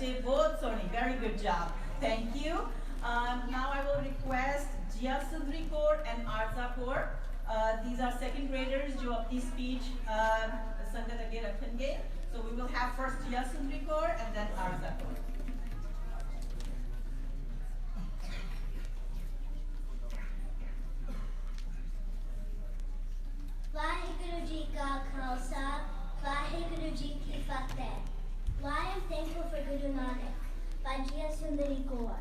bache, bahut soni, very good job. Thank you. Now I will request Jia Sundri Kaur and Arza Kaur. These are second graders जो अपनी speech संगत आगे रखेंगे. So we will have first Jia Sundri Kaur and then Arza Kaur. Vaheguru Ji Ka Khalsa, Vaheguru Ji Ki Fateh. Why I'm thankful for Guru Nanak by Jia Sundari Kaur.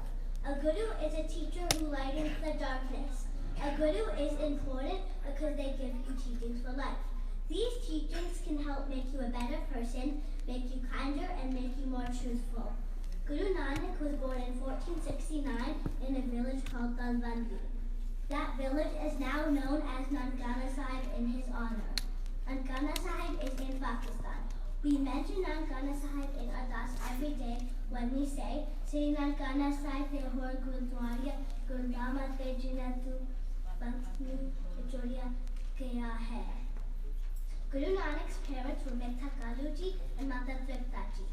A guru is a teacher who lightens the darkness. A guru is important because they give you teachings for life. These teachings can help make you a better person, make you kinder, and make you more truthful. Guru Nanak was born in 1469 in a village called Talwandi. That village is now known as Nankana Sahib in his honor. Nankana Sahib is in Pakistan. We mention Nankana Sahib in Ardas every day when we say, Sri Nankana Sahib te hor Gurudwara Gurudama te Jinatu Bantnu Choria Kya hai. Guru Nanak's parents were Mitha Kalu Ji and Mata Tripta Ji.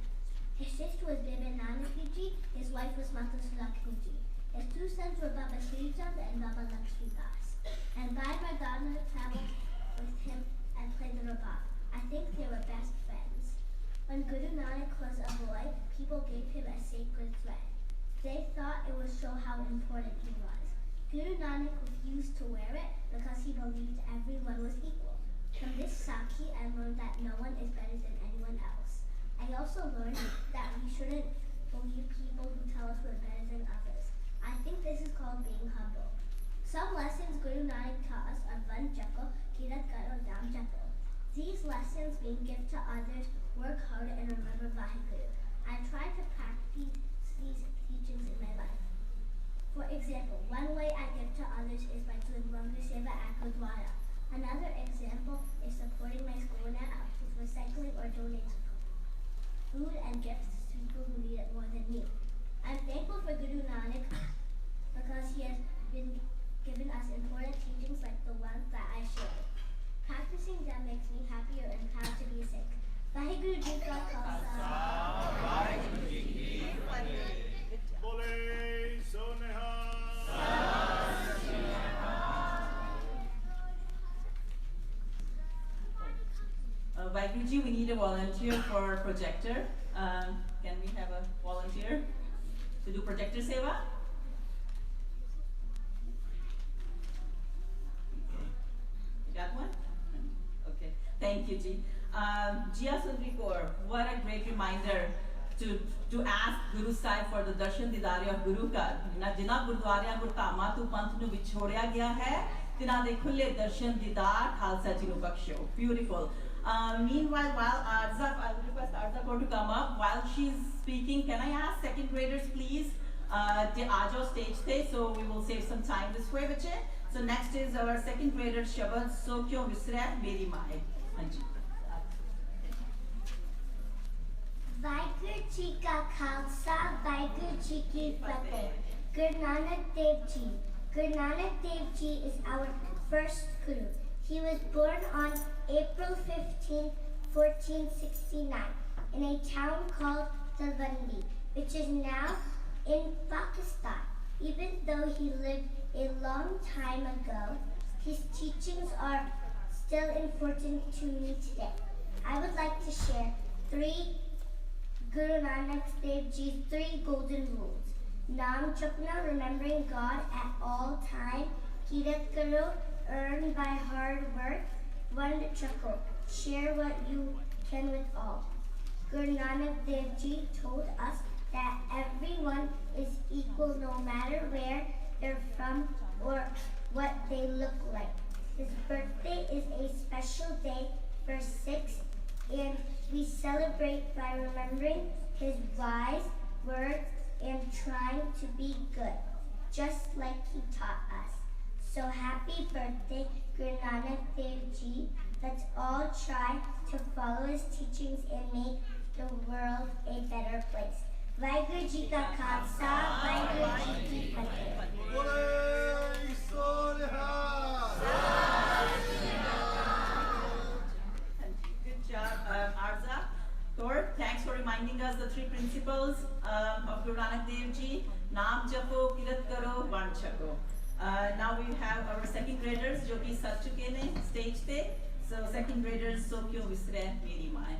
His sister was Bibi Nanaki Ji, his wife was Mata Sulakshmi Ji. His two sons were Baba Sri Chand and Baba Lakshmi Das. And Bhai Mardana traveled with him and played the rabab. I think they were best friends. When Guru Nanak was a boy, people gave him a sacred thread. They thought it would show how important he was. Guru Nanak refused to wear it because he believed everyone was equal. From this Sakhi, I learned that no one is better than anyone else. I also learned that we shouldn't believe people who tell us we're better than others. I think this is called being humble. Some lessons Guru Nanak taught us are Van Chako, Kirat Karo, Dam Chako. These lessons mean give to others, work hard, and remember Vaheguru. I try to practice these teachings in my life. For example, one way I give to others is by doing Langar Seva at Gurdwara. Another example is supporting my school when it helps with recycling or donating food and gifts to people who need it more than me. I'm thankful for Guru Nanak because he has been given us important teachings like the ones that I shared. Practicing them makes me happier and proud to be Sikh. Vaheguru Ji Ka Khalsa. Vaheguru Ji Ki Fateh. Bole so Vaheguru Ji, we need a volunteer for projector. Can we have a volunteer to do projector seva? You got one? Okay. Thank you, Ji. Jia Sundri Kaur, what a great reminder to ask Guru Sahib for the darshan didare of Guru ka. Jina Gurdwara Gurtama tu panth nu vichhodya gaya hai, tina de khulle darshan didar Khalsa Ji nu baksho. Beautiful. Meanwhile, while Arza, I will request Arza Kaur to come up. While she's speaking, can I ask second graders, please, to aajo stage the, so we will save some time this way, bache. So next is our second grader Shabad So Kyo Visre Meri Mai. Anji. Vaheguru Ji Ka Khalsa, Vaheguru Ji Ki Fateh. Guru Nanak Dev Ji. Guru Nanak Dev Ji is our first Guru. He was born on April 15, 1469 in a town called Talwandi, which is now in Pakistan. Even though he lived a long time ago, his teachings are still important to me today. I would like to share Guru Nanak Dev Ji's 3 golden rules. Nam Chapna, remembering God at all time. Kirat Karo, earn by hard work. One Chako, share what you can with all. Guru Nanak Dev Ji told us that everyone is equal no matter where they're from or what they look like. His birthday is a special day for Sikhs, and we celebrate by remembering his wise words and trying to be good, just like he taught us. So happy birthday, Guru Nanak Dev Ji. Let's all try to follow his teachings and make the world a better place. Vaheguru Ji Ka Khalsa, Vaheguru Ji Ki Fateh. Good job, Arza. Kaur, thanks for reminding us the 3 principles of Guru Nanak Dev Ji. Naam japo, kirat karo, van chako. Now we have our second graders, जो कि सज चुके ने stage पे. So second graders, so क्यों विसरे मेरी माँ.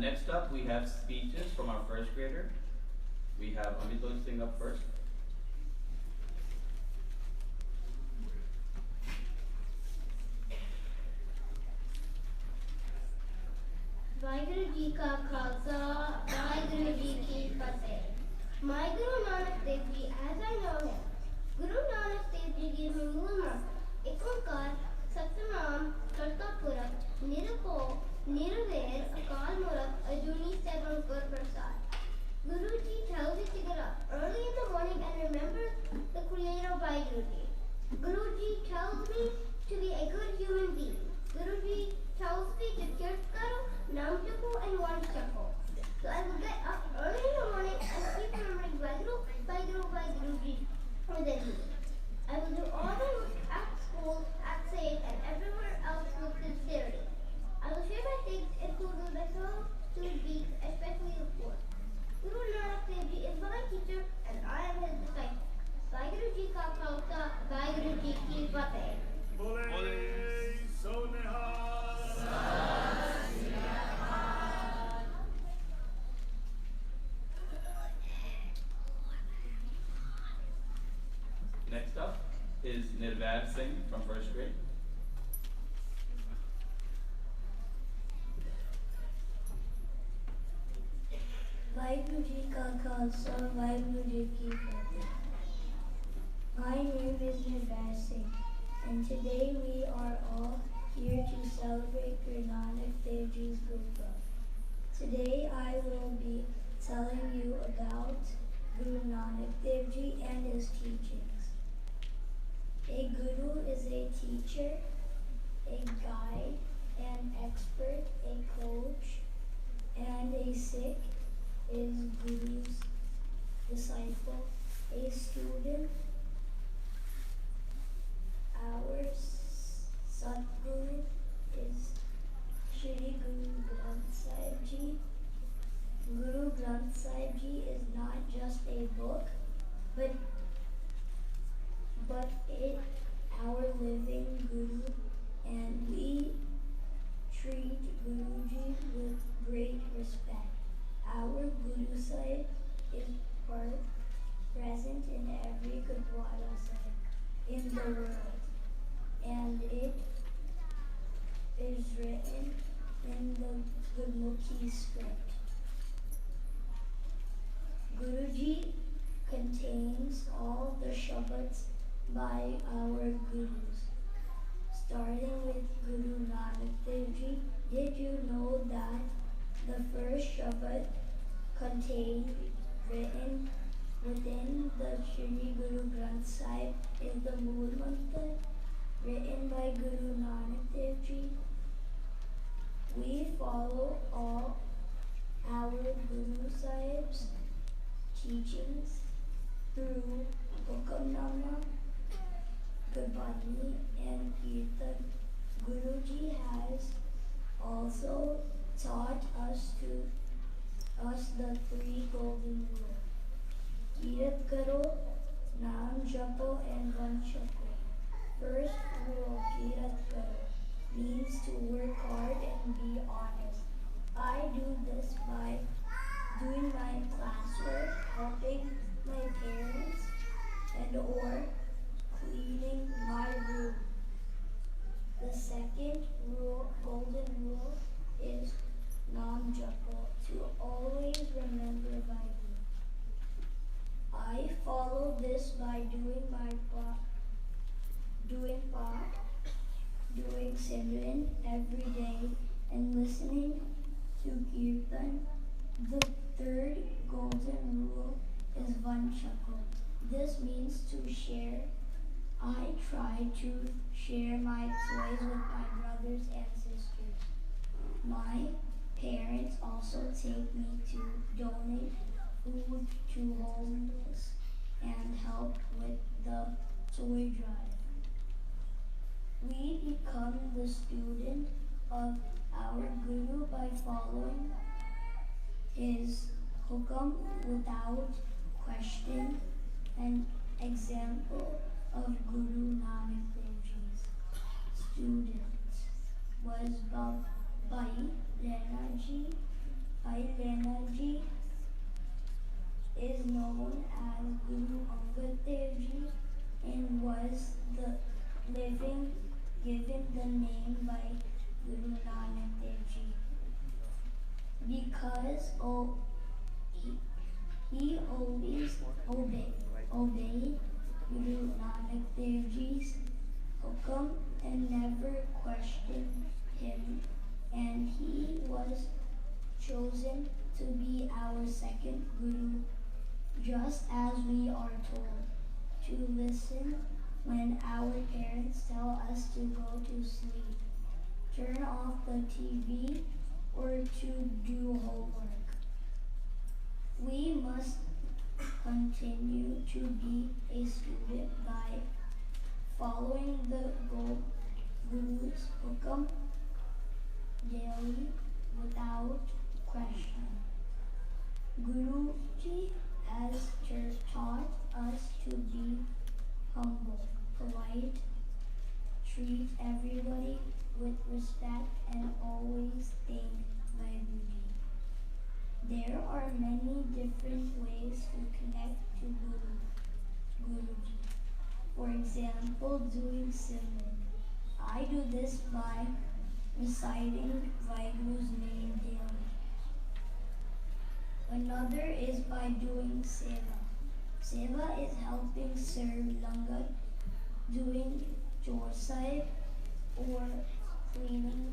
Next up, we have speeches from our first grader. We have Amit going to sing up first. Waheguru ji का खालसा वाहिगुरु जी की फतेह. My Guru Nanak Dev Ji, as I know him, Guru Nanak Dev Ji gave me मूल मंत्र एक ओंकार सतनाम करता पुरख निरको Nirvair, Akal Murat, Ajuni Seven Gurpurab. Guruji tells you to get up early in the morning and remember the Creator by Guruji. Guruji tells me to be a good human being. Guruji tells me to kirt karo, nam japo and one chapo. So I will get up early in the morning and keep remembering by Guruji within me. I will do all my work at school, at safe, and everywhere else with sincerity. I will share my things and food with my fellow student beings, especially the poor. Guru Nanak Dev Ji is my teacher and I am his disciple. Vaheguru Ji ka khalsa, Vaheguru Ji ki fateh. Bole so nihal. Siddharth Singh from first grade. Vaheguru Ji Ka Khalsa, Vaheguru Ji Ki Fateh. My name is Nirvair Singh, and today we are all here to celebrate Guru Nanak Dev Ji's Gurpurab. Today I will be telling you about Guru Nanak Dev Ji and his teachings. A guru is a teacher, a guide, an expert, a coach, and a Sikh is Guru's disciple, a student. Our Satguru is Shri Guru Granth Sahib Ji. Guru Granth Sahib Ji is not just a book, but it our living Guru, and we treat Guruji with great respect. Our Guru Sahib is present in every Gurdwara Sahib in the world, and it is written in the Gurmukhi script. Guruji contains all the Shabads by our Gurus. Starting with Guru Nanak Dev Ji, did you know that the first Shabad contained written within the Shri Guru Granth Sahib is the Mool Mantra written by Guru Nanak Dev Ji? We follow all our Guru Sahib's teachings through Hukamnama, Gurbani, and Kirtan. Guruji has also taught us the three golden rules. Kirat karo, naam japo, and vanchako. First rule, kirat karo, means to work hard and be honest. I do this by doing my classwork, helping my parents, and or cleaning my room. The second rule, golden rule, is Nam Japo, to always remember Vaheguru. I follow this by doing my doing Simran every day, and listening to Kirtan. The third golden rule is Vanchako. This means to share. I try to share my toys with my brothers and sisters. My parents also take me to donate food to homeless and help with the toy drive. We become the student of our Guru by following his hukam without question. An example of Guru Nanak Dev Ji's students was Bhai Lena Ji. Bhai Lena Ji is known as Guru Angad Dev Ji and was given the name by Guru Nanak Dev Ji because he always obeyed Guru Nanak Dev Ji's hukam and never questioned him, and he was chosen to be our second Guru, just as we are told to listen when our parents tell us to go to sleep, turn off the TV, or to do homework. We must continue to be a student by following the Guru's hukam daily without question. Guruji has taught us to be humble, polite, treat everybody with respect, and always thank Vaheguru. There are many different ways to connect to Guruji. For example, doing simran. I do this by reciting Vaiguru's name daily. Another is by doing seva. Seva is helping serve langar, doing chore side, or cleaning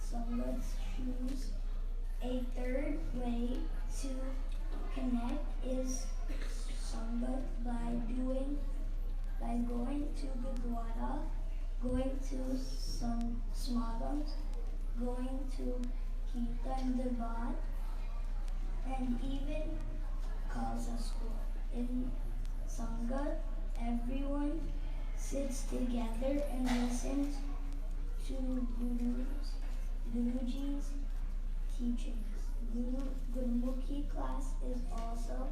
Sangat's shoes. A third way to connect is Sangat by going to Gurdwara, going to some smagams, going to Kirtan Darbar, and even Khalsa school. In Sangat, everyone sits together and listens to Guruji's teachings. Gurmukhi class is also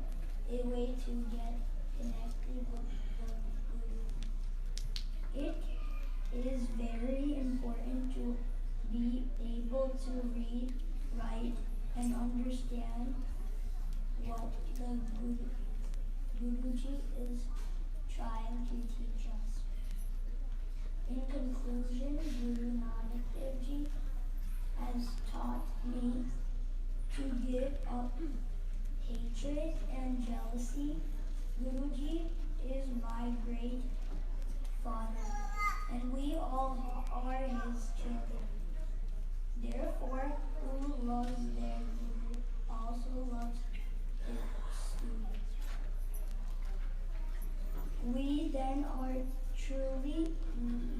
a way to get connected with the Guru. It is very important to be able to read, write, and understand what the Guruji is trying to teach us. In conclusion, Guru Nanak Dev Ji has taught me to give up hatred and jealousy. Guruji is my great father, and we all are his children. Therefore, who loves their Guru also loves his students. We then are truly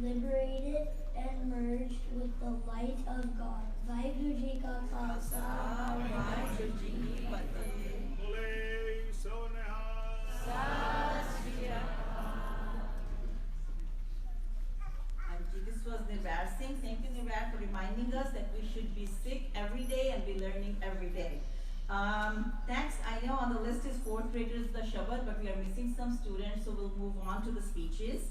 liberated and merged with the light of God. Vaheguru Ji Ka Khalsa, Vaheguru Ji Ki Fateh. Bole so Sat Shri Akal. And this was Nirvair Singh. Thank you, Nirvair, for reminding us that we should be sick every day and be learning every day. Next, I know on the list is fourth graders, the Shabad, but we are missing some students, so we'll move on to the speeches.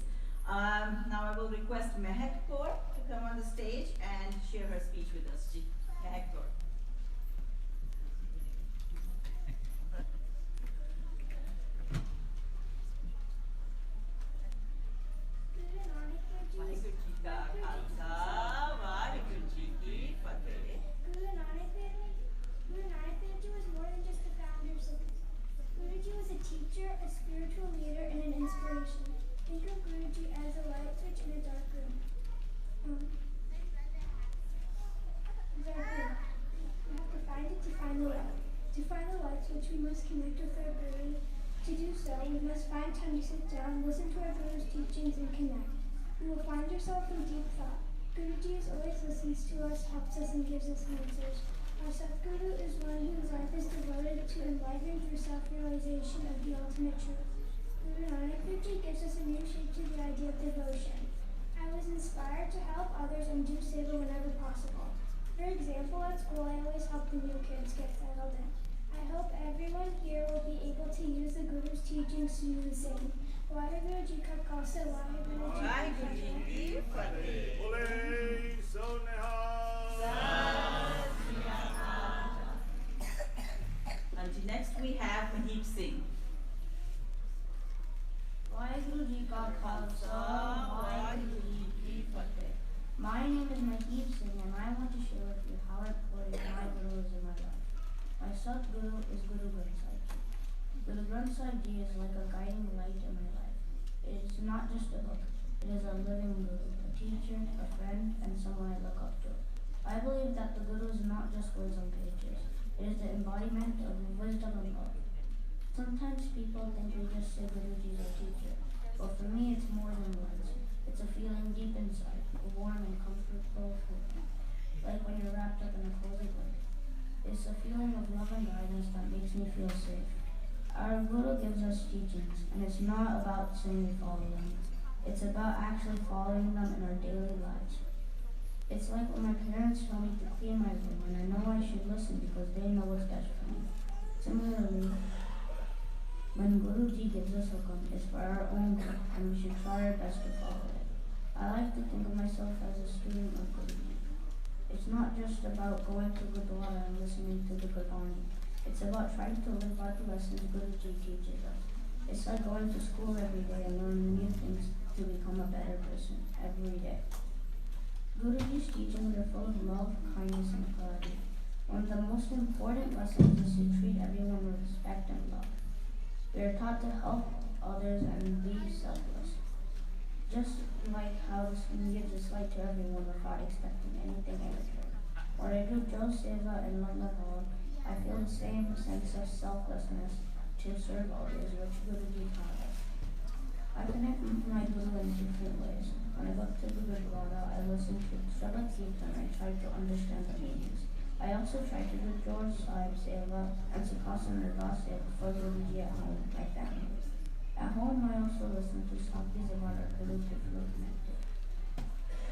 Now I will request Mehak Kaur to come on the stage and share her speech with us. Ji. Mehak Kaur. Vaheguru Ji Ka Khalsa, Vaheguru Ji Ki Fateh. Guru Nanak Dev Ji was more than just the founder of Sikh. Guruji was a teacher, a spiritual leader, and an inspiration. Think of Guruji as a light switch in a dark room. We have to find it to find the light. To find the light switch, we must connect with our Guru. To do so, we must find time to sit down, listen to our Guru's teachings, and connect. We will find ourselves in deep thought. Guruji always listens to us, helps us, and gives us answers. Our Satguru is one whose life is devoted to enlightenment through self-realization of the ultimate truth. Guru Nanak Dev Ji gives us a new shape to the idea of devotion. I was inspired to help others and do seva whenever possible. For example, at school, I always help the new kids get settled in. I hope everyone here will be able to use the Guru's teachings to do the same. Vaheguru Ji Ka Khalsa, Vaheguru Ji Ki Vaheguru Ji Fateh. Ki Fateh. Bole so And next we have Mahip Singh. Vaheguru Ji Ka Khalsa, Vaheguru Ji Ki Fateh. My name is Mahip Singh and I want to share with you how important my Guru is in my life. My Satguru is Guru Granth Sahib Ji. Guru Granth Sahib Ji is like a guiding light in my life. It is not just a book, it is a living Guru, a teacher, a friend, and someone I look up to. I believe that the Guru is not just words on pages. It is the embodiment of wisdom and love. Sometimes people think we just say Guruji is our teacher, but for me it's more than words. It's a feeling deep inside, a warm and comfortable feeling, like when you're wrapped up in a cozy blanket. It's a feeling of love and guidance that makes me feel safe. Our Guru gives us teachings, and it's not about saying we follow them. It's about actually following them in our daily lives. It's like when my parents tell me to clean my room, and I know I should listen because they know what's best for me. Similarly, when Guruji gives us hukum, it's for our own good, and we should try our best to follow it. I like to think of myself as a student of Guruji. It's not just about going to Gurdwara and listening to the Gurbani. It's about trying to live by the lessons Guruji teaches us. It's like going to school every day and learning new things to become a better person every day. Guruji's teachings are full of love, kindness, and clarity. One of the most important lessons is to treat everyone with respect and love. We are taught to help others and be selfless. Just like how the student gives his life to everyone without expecting anything in return. When I do Joe Seva and love my God, I feel the same sense of selflessness to serve others, which Guruji taught us. I connect with my Guru in different ways. When I go to the Gurdwara, I listen to Shabad Kirtan and I try to understand the meanings. I also try to do George Sahib Seva and Sikhasan Ardas Seva for Guruji at home with my family. At home, I also listen to Sakti Zaman or Guru to feel connected.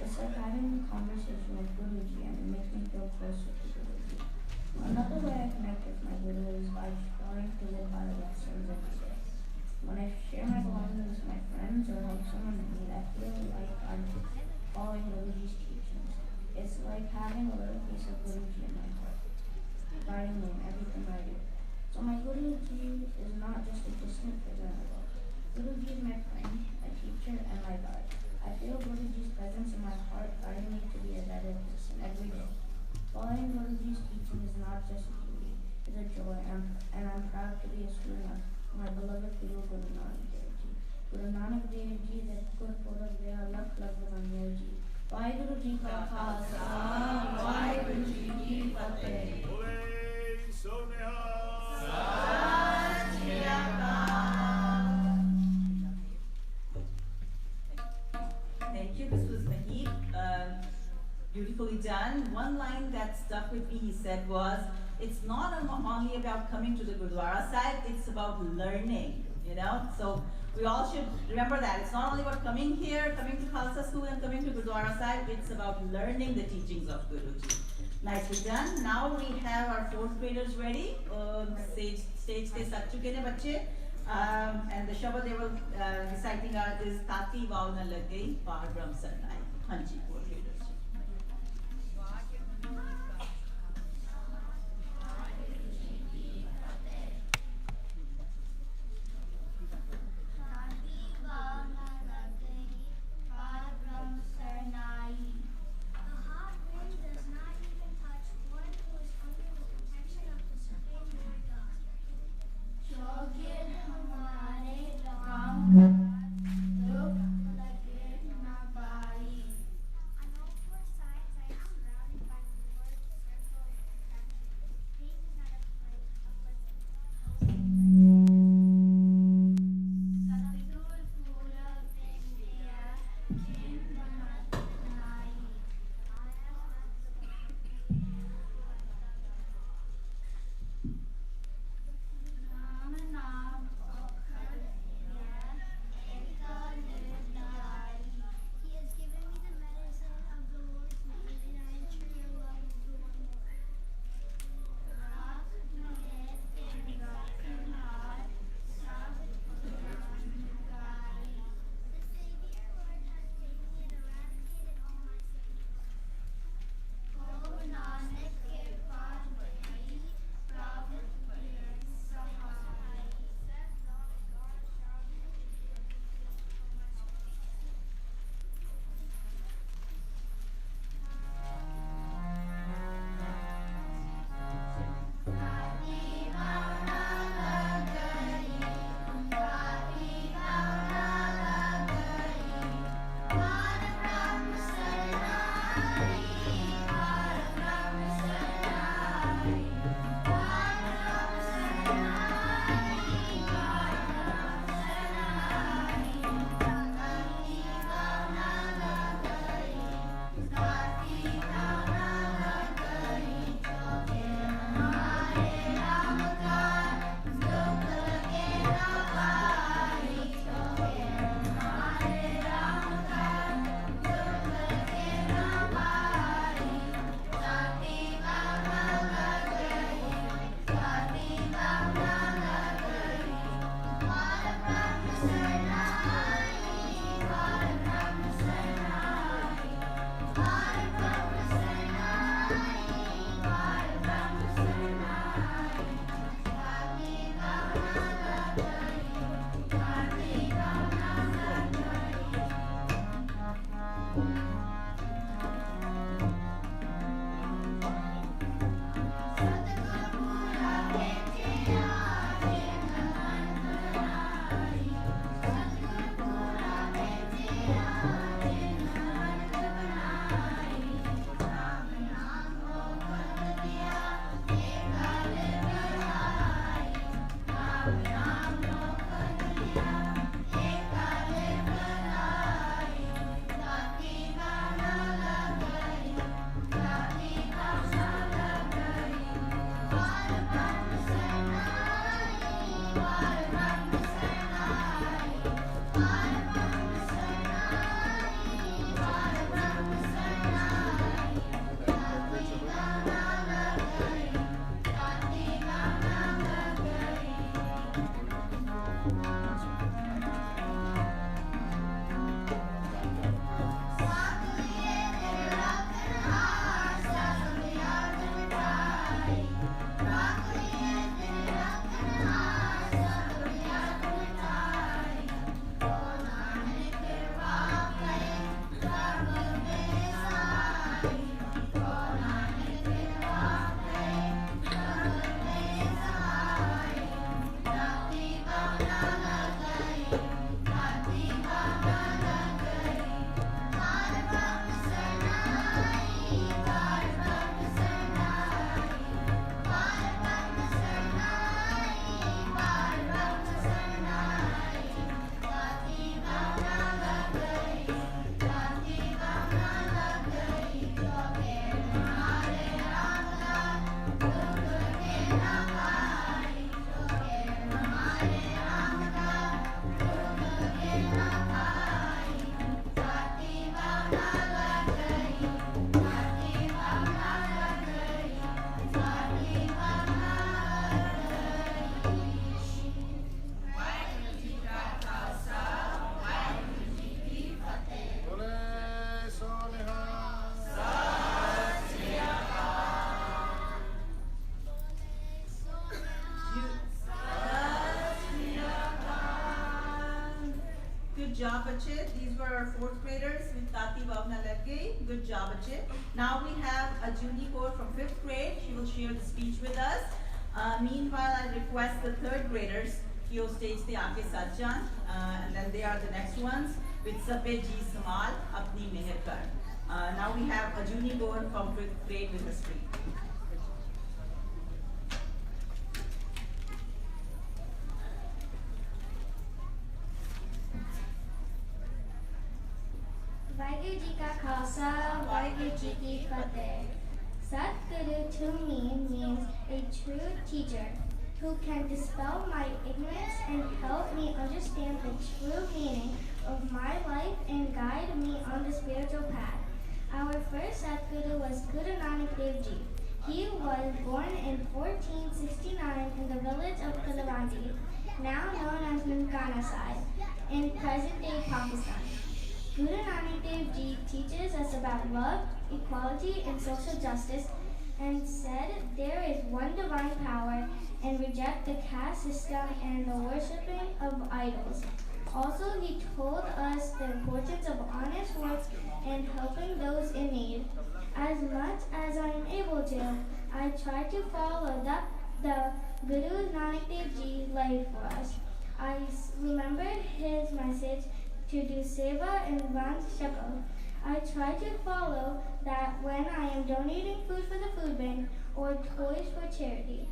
It's like having a conversation with Guruji and it makes me feel closer to Guruji. Another way I connect with my Guru is by trying to live by the lessons every day. When I share my belongings with my friends or help someone in need, I feel like I'm following Guruji's teachings. It's like having a little piece of Guruji in my heart, guiding me in everything I do. So my Guruji is not just a distant figure in the world. Guruji is my friend, my teacher, and my guide. I feel Guruji's presence in my heart, guiding me to be a better person every day. Following Guruji's teaching is not just a duty, it's a joy, and I'm proud to be a student of my beloved Guru Guru Nanak Dev Ji. Guru Nanak Dev Ji de Gurpurab de Lakh Lakh Vadhaiyan Ji. Vaheguru Ji ka Khalsa, Vaheguru Ji ki Fateh. Bole so nihal. Sat Shri Akal. Thank you. This was Mahib. Beautifully done. One line that stuck with me, he said, was, it's not only about coming to the Gurdwara side, it's about learning, you know? So we all should remember that. It's not only about coming here, coming to Khalsa school and coming to Gurdwara side, it's about learning the teachings of Guruji. Nicely done. Now we have our fourth graders ready. Stage they sat chuke ne bacche. And the shabad they were reciting is Tati Vav Na Lag Gayi Par Brahm Sarnai. Hanji, fourth graders. The hot wind does not even touch one who is under the protection of the Supreme Lord God. Shogir hamare Ram दुख लगे ना पाई. Good job, Bache. These were our fourth graders with Tati Bhavna Lagge. Good job, Bache. Now we have a Junie Kaur from fifth grade. She will share the speech with us. Meanwhile, I request the third graders, Kyo stage the Aake Sajjan, and then they are the next ones with Sabbe Ji Samal, Apni Meher Kar. Now we have a Junie Kaur from fifth grade with history. Vaheguru Ji Ka Khalsa, Vaheguru Ji Ki Fateh. Satguru to me means a true teacher who can dispel my ignorance and help me understand the true meaning of my life and guide me on the spiritual path. Our first Satguru was Guru Nanak Dev Ji. He was born in 1469 in the village of Kalavandi, now known as Nankana Sahib, in present-day Pakistan. Guru Nanak Dev Ji teaches us about love, equality, and social justice, and said there is one divine power and reject the caste system and the worshipping of idols. Also, he told us the importance of honest work and helping those in need. As much as I am able to, I try to follow the Guru Nanak Dev Ji life for us. I remembered his message to do seva and vant shakal. I try to follow that when I am donating food for the food bank or toys for charity.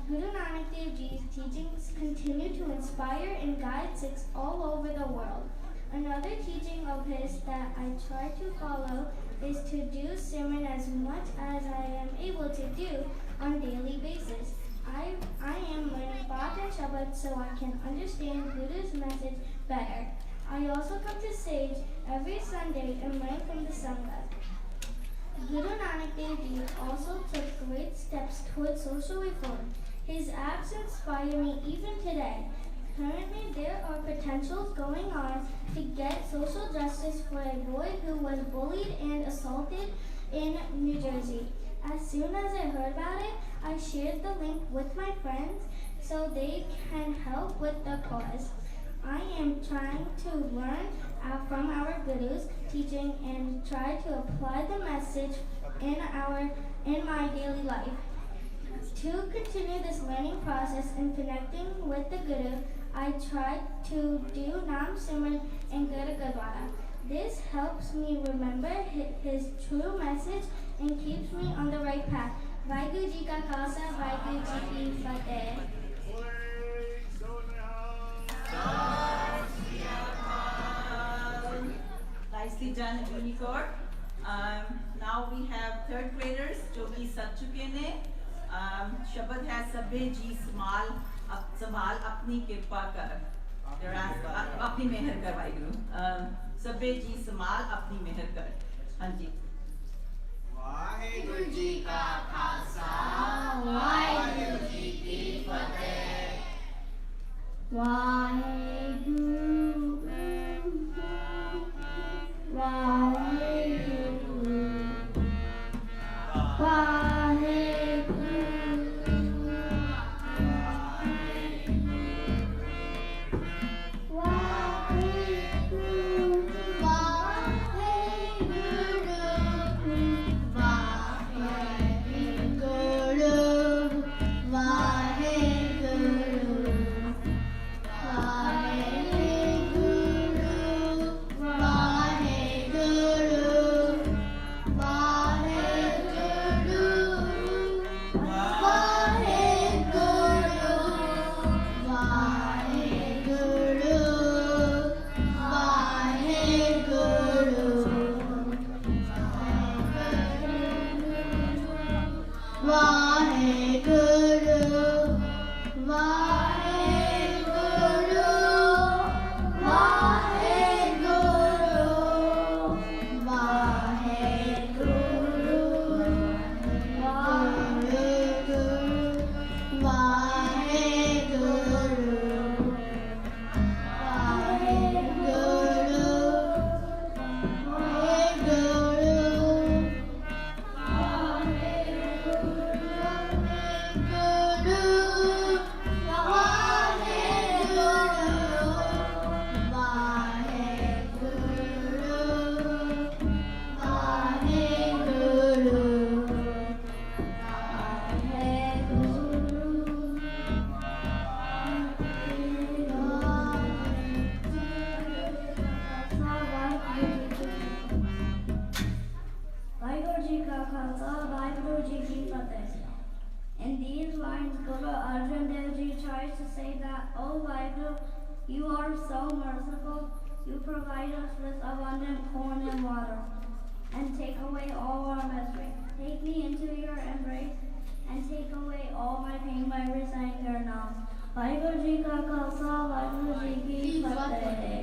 Guru Nanak Dev Ji's teachings continue to inspire and guide Sikhs all over the world. Another teaching of his that I try to follow is to do simran as much as I am able to do on daily basis. I am learning Path and Shabad so I can understand Guru's message better. I also come to Sage every Sunday and learn from the Sangha. Guru Nanak Dev Ji also took great steps towards social reform. His acts inspire me even today. Currently, there are potentials going on to get social justice for a boy who was bullied and assaulted in New Jersey. As soon as I heard about it, I shared the link with my friends so they can help with the cause. I am trying to learn from our Guru's teaching and try to apply the message in my daily life. To continue this learning process and connecting with the Guru, I try to do Nam Simran and go to Gurdwara. This helps me remember his true message and keeps me on the right path. Vaheguru Ji Ka Khalsa, Vaheguru Ji Ki Fateh. nicely done, unicorn. Now we have third graders जो कि सच चुके ने. शब्द है सबे जी संभाल अपनी कृपा कर. They're asked अपनी मेहर कर वाहिगुरु. सबे जी संभाल अपनी मेहर कर. हाँ जी. वाहिगुरु जी का खालसा वाहिगुरु जी की फतेह. Waheguru Waheguru In these lines, Guru Arjan Dev Ji tries to say that, "Oh Vaheguru, you are so merciful. You provide us with abundant corn and water, and take away all our misery. Take me into your embrace, and take away all my pain by reciting your naam. Vaheguru Ji ka Khalsa, Vaheguru Ji ki Fateh."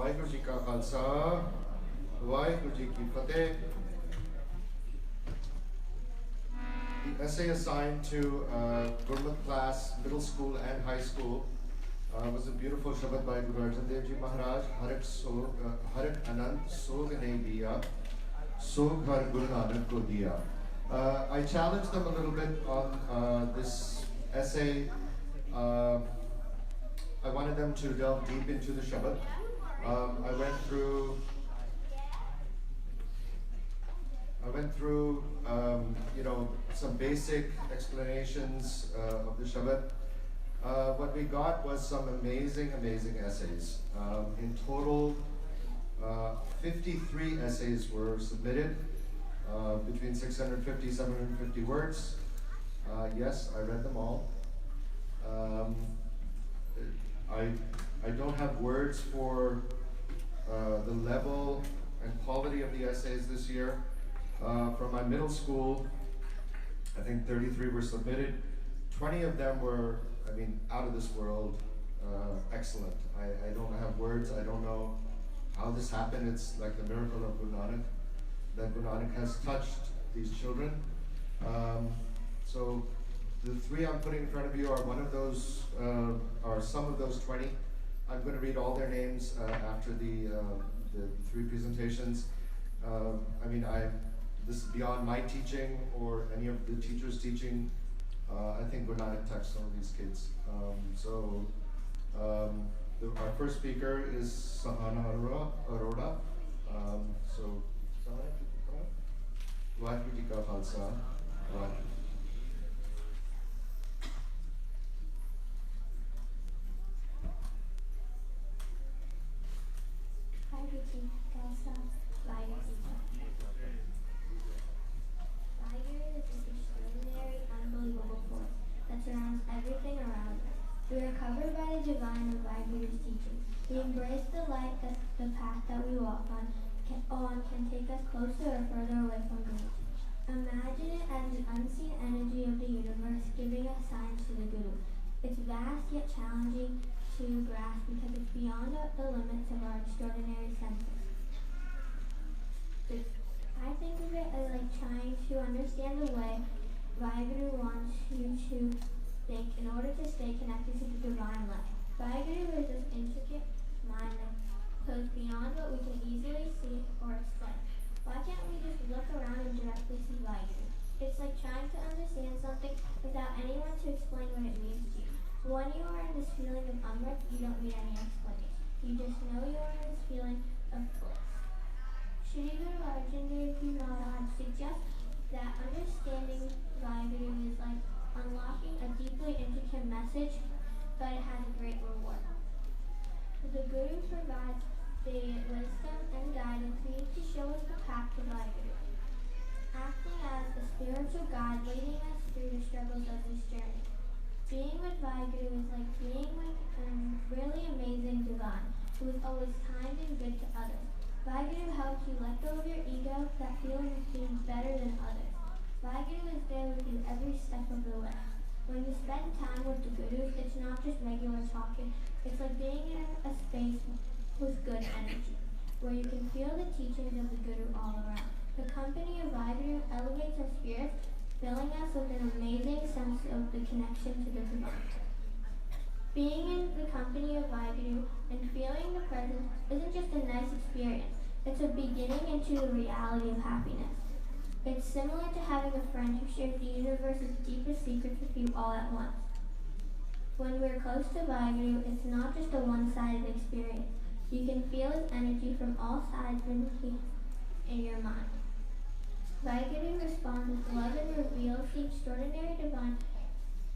Waheguru ji ਕਾ ਖਾਲਸਾ ਵਾਹਿਗੁਰੂ ਜੀ ਕੀ ਫਤਿਹ. The essay assigned to Gurmat class, middle school and high school was a beautiful Shabad by Guru Arjan Dev Ji Maharaj. Harik Anand Sogane Diya Sog Har Guru Nanak Ko Diya. I challenged them a little bit on this essay. I wanted them to delve deep into the Shabad. I went through some basic explanations of the Shabad. What we got was some amazing essays. In total, 53 essays were submitted, between 650, 750 words. Yes, I read them all. I don't have words for the level and quality of the essays this year. From my middle school, I think 33 were submitted. 20 of them were, out of this world, excellent. I don't have words. I don't know how this happened. It's like the miracle of Guru Nanak, that Guru Nanak has touched these children. So the 3 I'm putting in front of you are one of those, are some of those 20. I'm going to read all their names after the 3 presentations. This is beyond my teaching or any of the teachers' teaching. I think Guru Nanak touched some of these kids. Our first speaker is Sahana Arora. Sahana, come on. Vaheguru Ji Ka Khalsa. Everything around us. We are covered by the divine of Vaheguru's teaching. We embrace the light that the path that we walk on can take us closer or further away from Guru. Imagine it as the unseen energy of the universe giving us signs to the Guru. It's vast yet challenging to grasp because it's beyond the limits of our extraordinary senses. I think of it as like trying to understand the way Vaheguru wants you to think in order to stay connected to the divine light. Vaheguru is this intricate mind that goes beyond what we can easily see or explain. Why can't we just look around and directly see Vaheguru? It's like trying to understand something without anyone to explain what it means to you. When you are in this feeling of Amrit, you don't need any explanation. You just know you are in this feeling of bliss. Shri Guru Arjan Dev Ji Maharaj suggests that understanding Vaheguru is like unlocking a deeply intricate message, but it has a great reward. The Guru provides the wisdom and guidance needed to show us the path to Vaheguru, acting as a spiritual guide leading us through the struggles of this journey. Being with Vaheguru is like being with a really amazing divine who is always kind and good to others. Vaheguru helps you let go of your ego, that feeling of being better than others. Vaheguru is there with you every step of the way. When you spend time with the Gurus, it's not just regular talking. It's like being in a space with good energy, where you can feel the teachings of the Guru all around. The company of Vaheguru elevates our spirits, filling us with an amazing sense of the connection to the divine. Being in the company of Vaheguru and feeling the presence isn't just a nice experience. It's a beginning into the reality of happiness. It's similar to having a friend who shares the universe's deepest secrets with you all at once. When we're close to Vaheguru, it's not just a one-sided experience. You can feel his energy from all sides in your mind. Vaheguru responds with love and reveals the extraordinary divine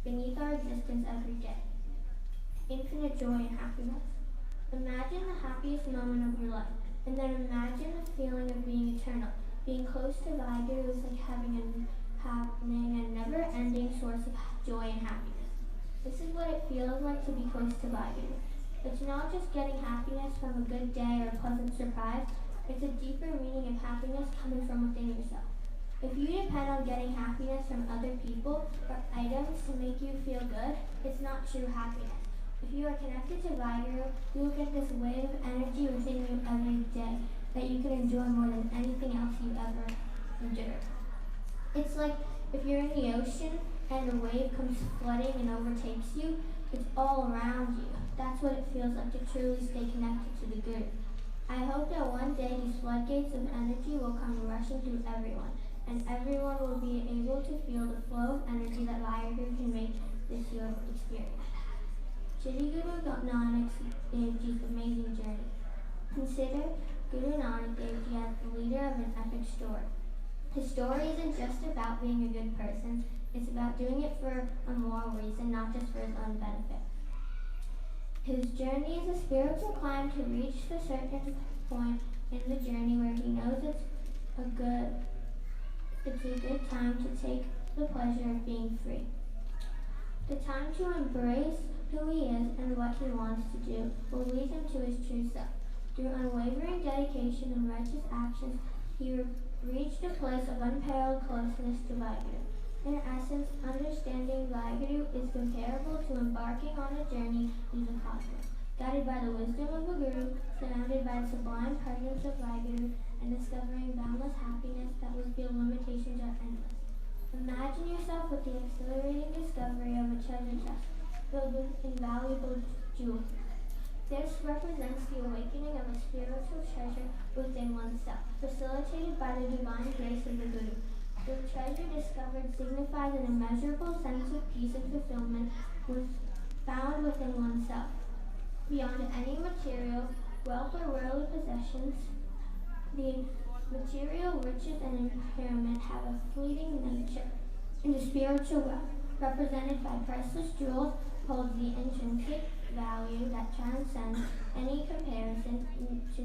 beneath our existence every day. Infinite joy and happiness. Imagine the happiest moment of your life, and then imagine the feeling of being eternal. Being close to Vaheguru is like having a never-ending source of joy and happiness. This is what it feels like to be close to Vaheguru. It's not just getting happiness from a good day or a pleasant surprise. It's a deeper meaning of happiness coming from within yourself. If you depend on getting happiness from other people or items to make you feel good, it's not true happiness. If you are connected to Vaheguru, you will get this wave of energy within you every day that you can enjoy more than anything else you ever endured. It's like if you're in the ocean and a wave comes flooding and overtakes you, it's all around you. That's what it feels like to truly stay connected to the Guru. I hope that one day these floodgates of energy will come rushing through everyone, and everyone will be able to feel the flow of energy that Vaheguru can make this your experience. Shri Guru Nanak Dev Ji's amazing journey. Consider Guru Nanak Dev Ji as the leader of an epic story. His story isn't just about being a good person, it's about doing it for a moral reason, not just for his own benefit. His journey is a spiritual climb to reach the certain point in the journey where he knows it's a good time to take the pleasure of being free. The time to embrace who he is and what he wants to do will lead him to his true self. Through unwavering dedication and righteous actions, he reached a place of unparalleled closeness to Vaheguru. In essence, understanding Vaheguru is comparable to embarking on a journey through the cosmos, guided by the wisdom of the Guru, surrounded by the sublime presence of Vaheguru, and discovering boundless happiness that will feel limitations are endless. Imagine yourself with the exhilarating discovery of a treasure chest filled with invaluable jewels. This represents the awakening of a spiritual treasure within oneself, facilitated by the divine grace of the Guru. The treasure discovered signifies an immeasurable sense of peace and fulfillment found within oneself. Beyond any material, wealth or worldly possessions, the material riches and impairment have a fleeting nature. In the spiritual wealth, represented by priceless jewels, holds the intrinsic value that transcends any comparison to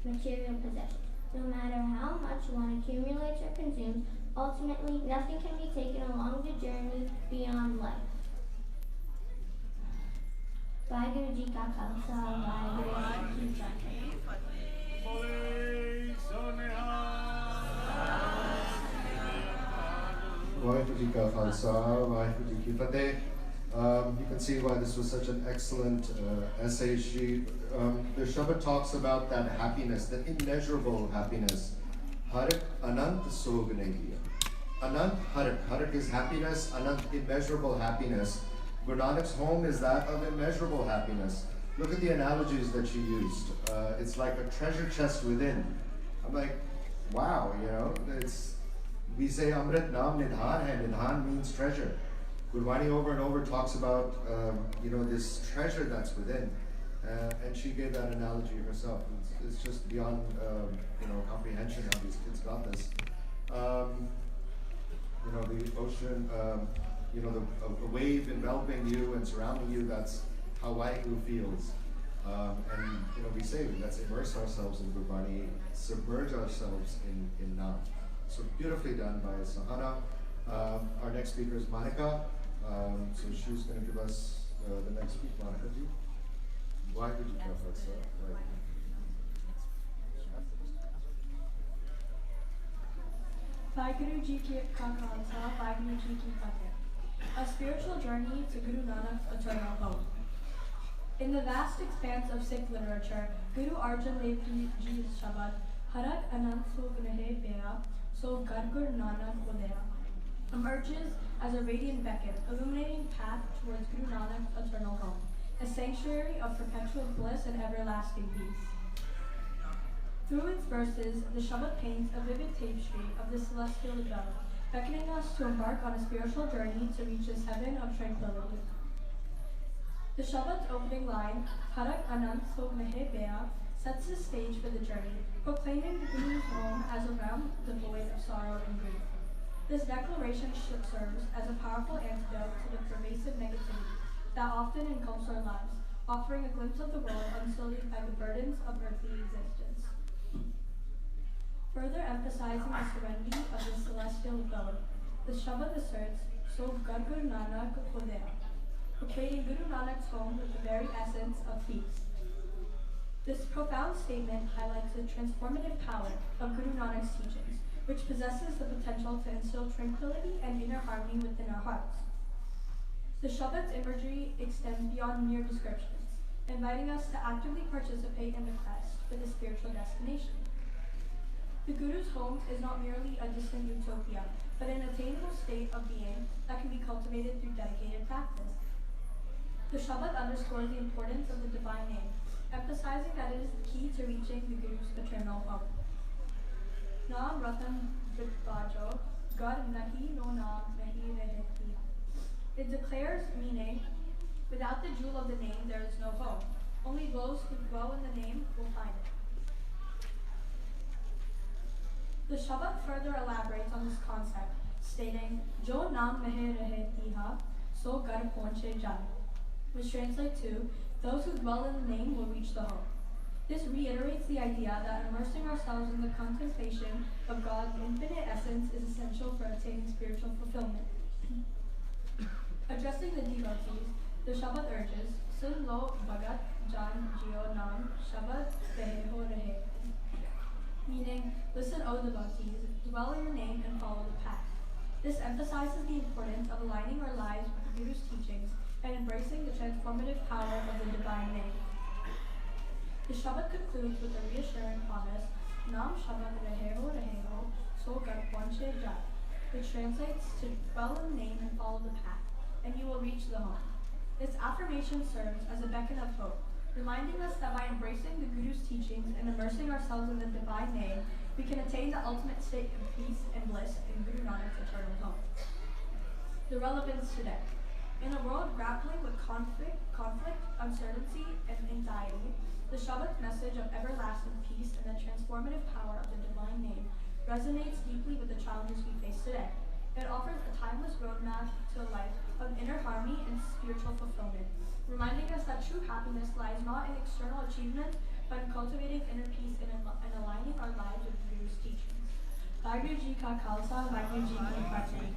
material possessions. No matter how much one accumulates or consumes, ultimately nothing can be taken along the journey beyond life. Vaheguru Ji Ka Khalsa, Vaheguru Ji Ki Fateh. Bole Sonehal. Vaheguru Ji Ka Khalsa, Vaheguru Ji Ki Fateh. You can see why this was such an excellent essay. The Shabad talks about that happiness, that immeasurable happiness. Harak Anant Sog Nahiya. Anant Harak. Harak is happiness, Anant immeasurable happiness. Guru Nanak's home is that of immeasurable happiness. Look at the analogies that she used. It's like a treasure chest within. I'm like, wow, we say Amrit Naam Nidhan hai. Nidhan means treasure. Gurwani over and over talks about, this treasure that's within. And she gave that analogy herself. It's just beyond, comprehension how these kids got this. The ocean, a wave enveloping you and surrounding you, that's how Vaheguru feels. We say, let's immerse ourselves in Gurwani, submerge ourselves in Naam. So beautifully done by Sahana. Our next speaker is Monica. So she's going to give us the next speech. Monica ji. Why did you come first? Vaheguru Ji Ka Khalsa, Vaheguru Ji Ki Fateh. A spiritual journey to Guru Nanak's eternal home. In the vast expanse of Sikh literature, Guru Arjan Dev Ji's Shabad, Harak Anand Sog Nahe Pera, So Gurpurab Nanak Udaya, emerges as a radiant beacon, illuminating path towards Guru Nanak's eternal home, a sanctuary of perpetual bliss and everlasting peace. Through its verses, the Shabad paints a vivid tapestry of the celestial abode, beckoning us to embark on a spiritual journey to reach this heaven of tranquility. The Shabad's opening line, Harak Anand Sog Nahe Bea, sets the stage for the journey, proclaiming the Guru's home as a realm devoid of sorrow and grief. This declaration serves as a powerful antidote to the pervasive negativity that often engulfs our lives, offering a glimpse of the world unsullied by the burdens of earthly existence. Further emphasizing the serenity of the celestial abode, the Shabad asserts, So Gurpurab Nanak Udaya, equating Guru Nanak's home with the very essence of peace. This profound statement highlights the transformative power of Guru Nanak's teachings, which possesses the potential to instill tranquility and inner harmony within our hearts. The Shabbat's imagery extends beyond mere descriptions, inviting us to actively participate in the quest for the spiritual destination. The Guru's home is not merely a distant utopia, but an attainable state of being that can be cultivated through dedicated practice. The Shabbat underscores the importance of the divine name, emphasizing that it is the key to reaching the Guru's eternal home. Naam Ratan Vidbajo, God Nahi No Naam Nahi Rehti. It declares meaning, without the jewel of the name there is no home. Only those who dwell in the name will find it. The Shabbat further elaborates on this concept, stating, Jo naam mehe rehti ha, so gar pahunche jai, which translates to, those who dwell in the name will reach the home. This reiterates the idea that immersing ourselves in the contemplation of God's infinite essence is essential for attaining spiritual fulfillment. Addressing the devotees, the Shabbat urges, Sun lo bhagat jan jio nam Shabbat beheho rehe. Meaning, listen, O devotees, dwell in the name and follow the path. This emphasizes the importance of aligning our lives with the Guru's teachings and embracing the transformative power of the divine name. The Shabbat concludes with a reassuring promise, Nam Shabbat reheho reheho, so gar pahunche jai, which translates to dwell in the name and follow the path, and you will reach the home. This affirmation serves as a beacon of hope, reminding us that by embracing the Guru's teachings and immersing ourselves in the divine name, we can attain the ultimate state of peace and bliss in Guru Nanak's eternal home. The relevance today. In a world grappling with conflict, uncertainty, and anxiety, the Shabbat's message of everlasting peace and the transformative power of the divine name resonates deeply with the challenges we face today. It offers a timeless roadmap to a life of inner harmony and spiritual fulfillment, reminding us that true happiness lies not in external achievement, but in cultivating inner peace and aligning our lives with the Guru's teachings. Vaheguru Ji Ka Khalsa, Vaheguru Ji Ki Fateh.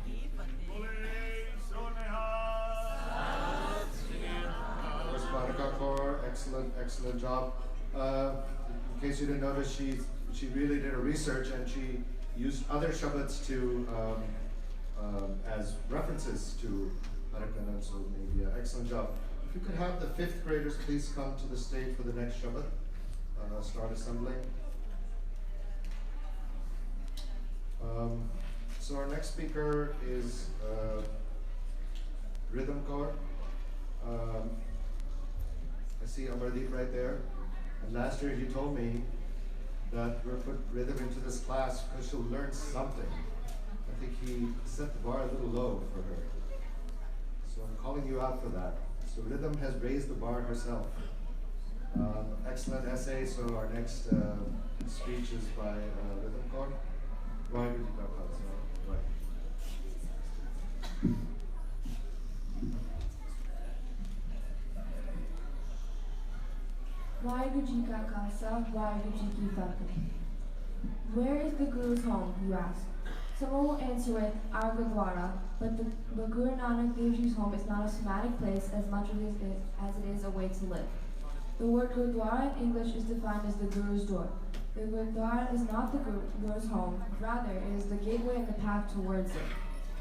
Ms. Monica Kaur, excellent job. In case you didn't notice, she really did a research and she used other Shabbats to as references to Harakana, so maybe an excellent job. If you could have the 5th graders please come to the stage for the next Shabbat, start assembling. So our next speaker is Rhythm Kaur. I see Amardeep right there. And last year he told me that we're put Rhythm into this class because she'll learn something. I think he set the bar a little low for her. So I'm calling you out for that. So Rhythm has raised the bar herself. Excellent essay. So our next speech is by Rhythm Kaur. Vaheguru Ji Ka Khalsa. Vaheguru Ji Ka Khalsa, Vaheguru Ji Ki Fateh. Where is the Guru's home, you ask? Someone will answer with our Gurdwara, but the Guru Nanak Dev Ji's home is not a somatic place as much as it is a way to live. The word Gurdwara in English is defined as the Guru's door. The Gurdwara is not the Guru's home, rather it is the gateway and the path towards it.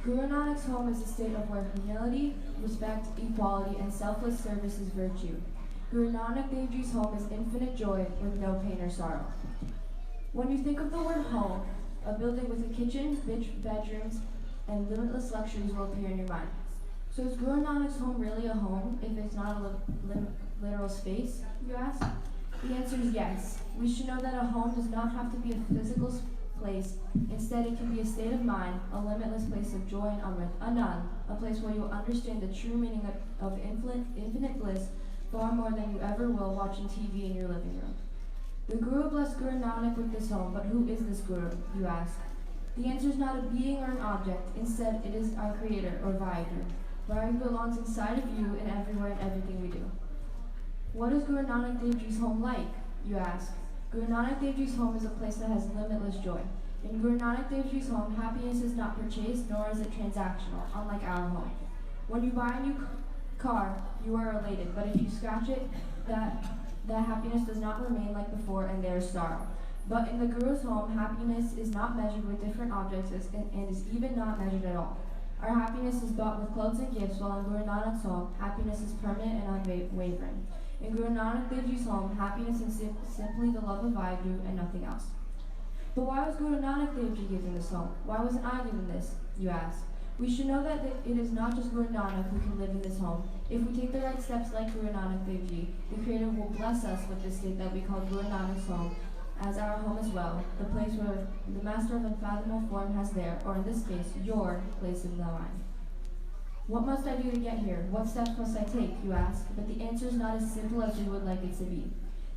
Guru Nanak's home is a state of where humility, respect, equality, and selfless service is virtue. Guru Nanak Dev Ji's home is infinite joy with no pain or sorrow. When you think of the word home, a building with a kitchen, bedrooms, and limitless luxuries will appear in your mind. So is Guru Nanak's home really a home if it's not a literal space, you ask? The answer is yes. We should know that a home does not have to be a physical place. Instead, it can be a state of mind, a limitless place of joy and Amrit, Anand, a place where you will understand the true meaning of infinite bliss far more than you ever will watching TV in your living room. The Guru blessed Guru Nanak with this home, but who is this Guru, you ask? The answer is not a being or an object. Instead, it is our Creator, or Vaheguru. Vaheguru belongs inside of you and everywhere and everything we do. What is Guru Nanak Dev Ji's home like, you ask? Guru Nanak Dev Ji's home is a place that has limitless joy. In Guru Nanak Dev Ji's home, happiness is not purchased, nor is it transactional, unlike our home. When you buy a new car, you are elated, but if you scratch it, that happiness does not remain like before and there is sorrow. But in the Guru's home, happiness is not measured with different objects and is even not measured at all. Our happiness is bought with clothes and gifts, while in Guru Nanak's home, happiness is permanent and unwavering. In Guru Nanak Dev Ji's home, happiness is simply the love of Vaheguru and nothing else. But why was Guru Nanak Dev Ji given this home? Why wasn't I given this, you ask? We should know that it is not just Guru Nanak who can live in this home. If we take the right steps like Guru Nanak Dev Ji, the Creator will bless us with this state that we call Guru Nanak's home as our home as well, the place where the Master of Unfathomable Form has their, or in this case, your place in the mind. What must I do to get here? What steps must I take, you ask? But the answer is not as simple as we would like it to be.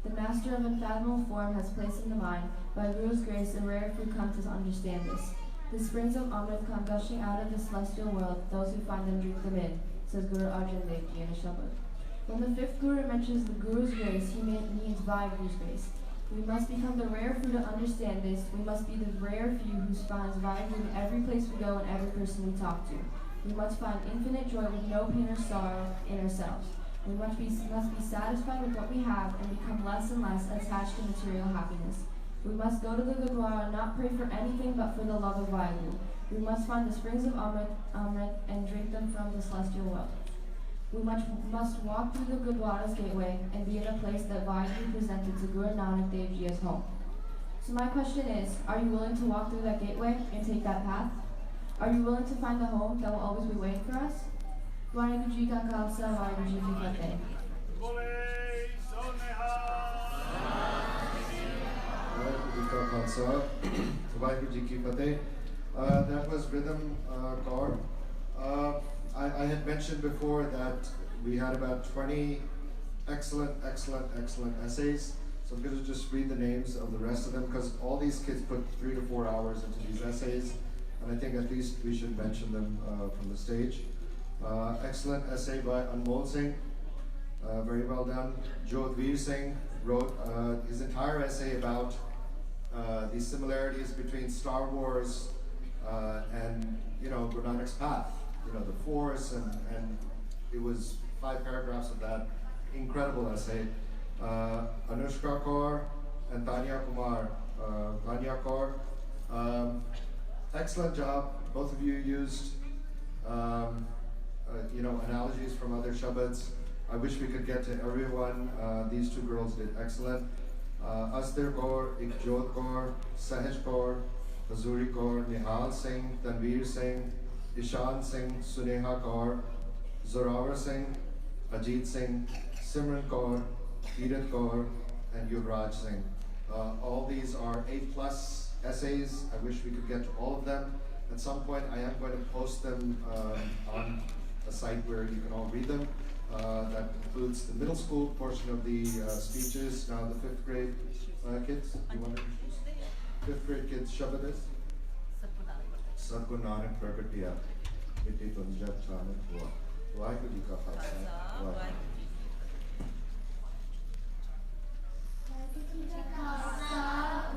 The Master of Unfathomable Form has placed in the mind, by Guru's grace, a rare few come to understand this. The springs of Amrit come gushing out of the celestial world, those who find them drink them in, says Guru Arjan Dev Ji in a Shabad. When the fifth Guru mentions the Guru's grace, he means Vaheguru's grace. We must become the rare few to understand this. We must be the rare few who finds Vaheguru in every place we go and every person we talk to. We must find infinite joy with no pain or sorrow in ourselves. We must be satisfied with what we have and become less and less attached to material happiness. We must go to the Gurdwara and not pray for anything but for the love of Vaheguru. We must find the springs of Amrit and drink them from the celestial world. We must walk through the Gurdwara's gateway and be in a place that Vaheguru presented to Guru Nanak Dev Ji as home. So my question is, are you willing to walk through that gateway and take that path? Are you willing to find the home that will always be waiting for us? Vaheguru Ji Ka Khalsa, Vaheguru Ji Ki Fateh. Bole Soneha. Vaheguru Ji Ki Fateh. That was Rhythm Kaur. I had mentioned before that we had about 20 excellent essays. So I'm going to just read the names of the rest of them because all these kids put 3 to 4 hours into these essays, and I think at least we should mention them from the stage. Excellent essay by Anmol Singh, very well done. Jodhveer Singh wrote his entire essay about the similarities between Star Wars and Guru Nanak's path, the Force, and it was 5 paragraphs of that incredible essay. Anushka Kaur and Tanya Kaur, excellent job. Both of you used analogies from other Shabads. I wish we could get to everyone. These 2 girls did excellent. Astir Kaur, Ikjot Kaur, Sahaj Kaur, Hazuri Kaur, Nihal Singh, Tanveer Singh, Ishan Singh, Suneha Kaur, Zorawar Singh, Ajit Singh, Simran Kaur, Kirat Kaur, and Yuvraj Singh. All these are A+ essays. I wish we could get to all of them. At some point, I am going to post them on a site where you can all read them. That includes the middle school portion of the speeches. Now the 5th grade kids, do you want to introduce? 5th grade kids, Shabad is? Sadguru Nanak Pragat Piya, Miti Tunja Chanak Hua. Vaheguru Ji Ka Khalsa. Vaheguru. Sadhguru Nanak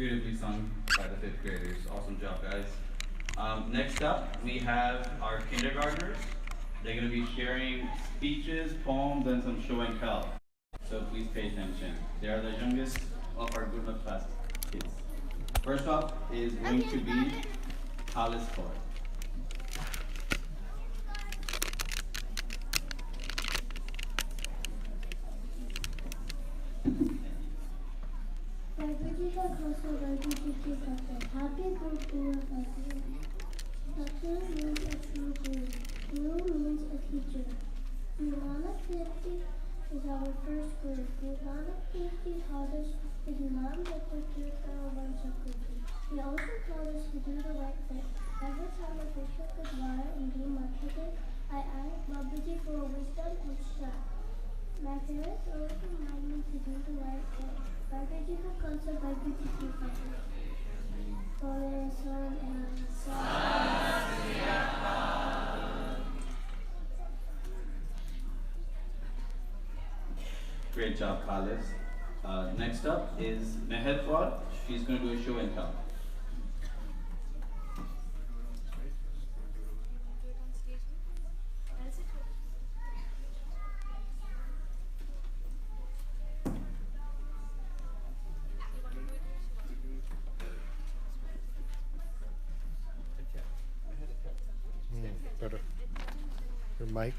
Beautifully sung by the fifth graders. Awesome job, guys. Next up, we have our kindergartners. They're going to be sharing speeches, poems, and some show and tell. So please pay attention. They are the youngest of our Good Luck class kids. First up is going to be Alice Ford. Happy Gurpurab everyone. Doctor means a true guru. Guru means a teacher. Guru Nanak Dev Ji is our first guru. Guru Nanak Dev Ji taught us to do Nam Japa Kirtan Van Chakriti. He also taught us to do the right thing. Every time I fish up the water and do my cooking, I ask Babaji for wisdom and strength. My parents always remind me to do the right thing. Babaji ko kalsa Babaji ki fateh. Great job, Khalis. Next up is Meher Kaur. She's going to do a show and tell. Better. Your mic.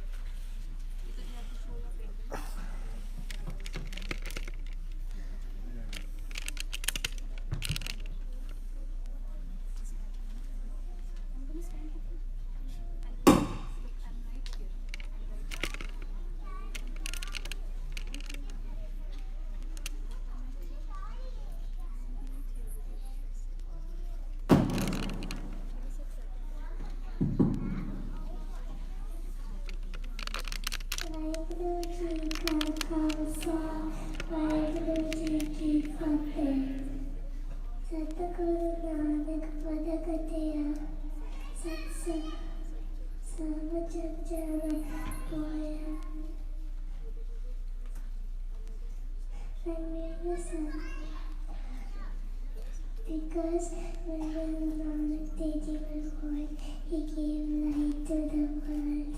Because when Guru Nanak Dev Ji was born, he gave light to the world,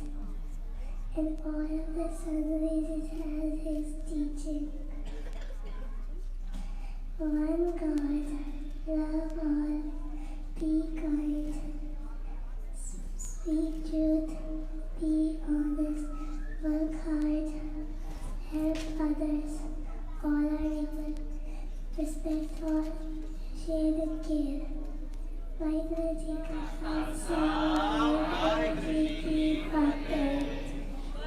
and all of the sunrises had his teaching. One God, love all, be kind, speak truth, be honest, work hard, help others, all are equal, respect all, share and care. Waheguru Ji ka Khalsa, Waheguru Ji ki Fateh.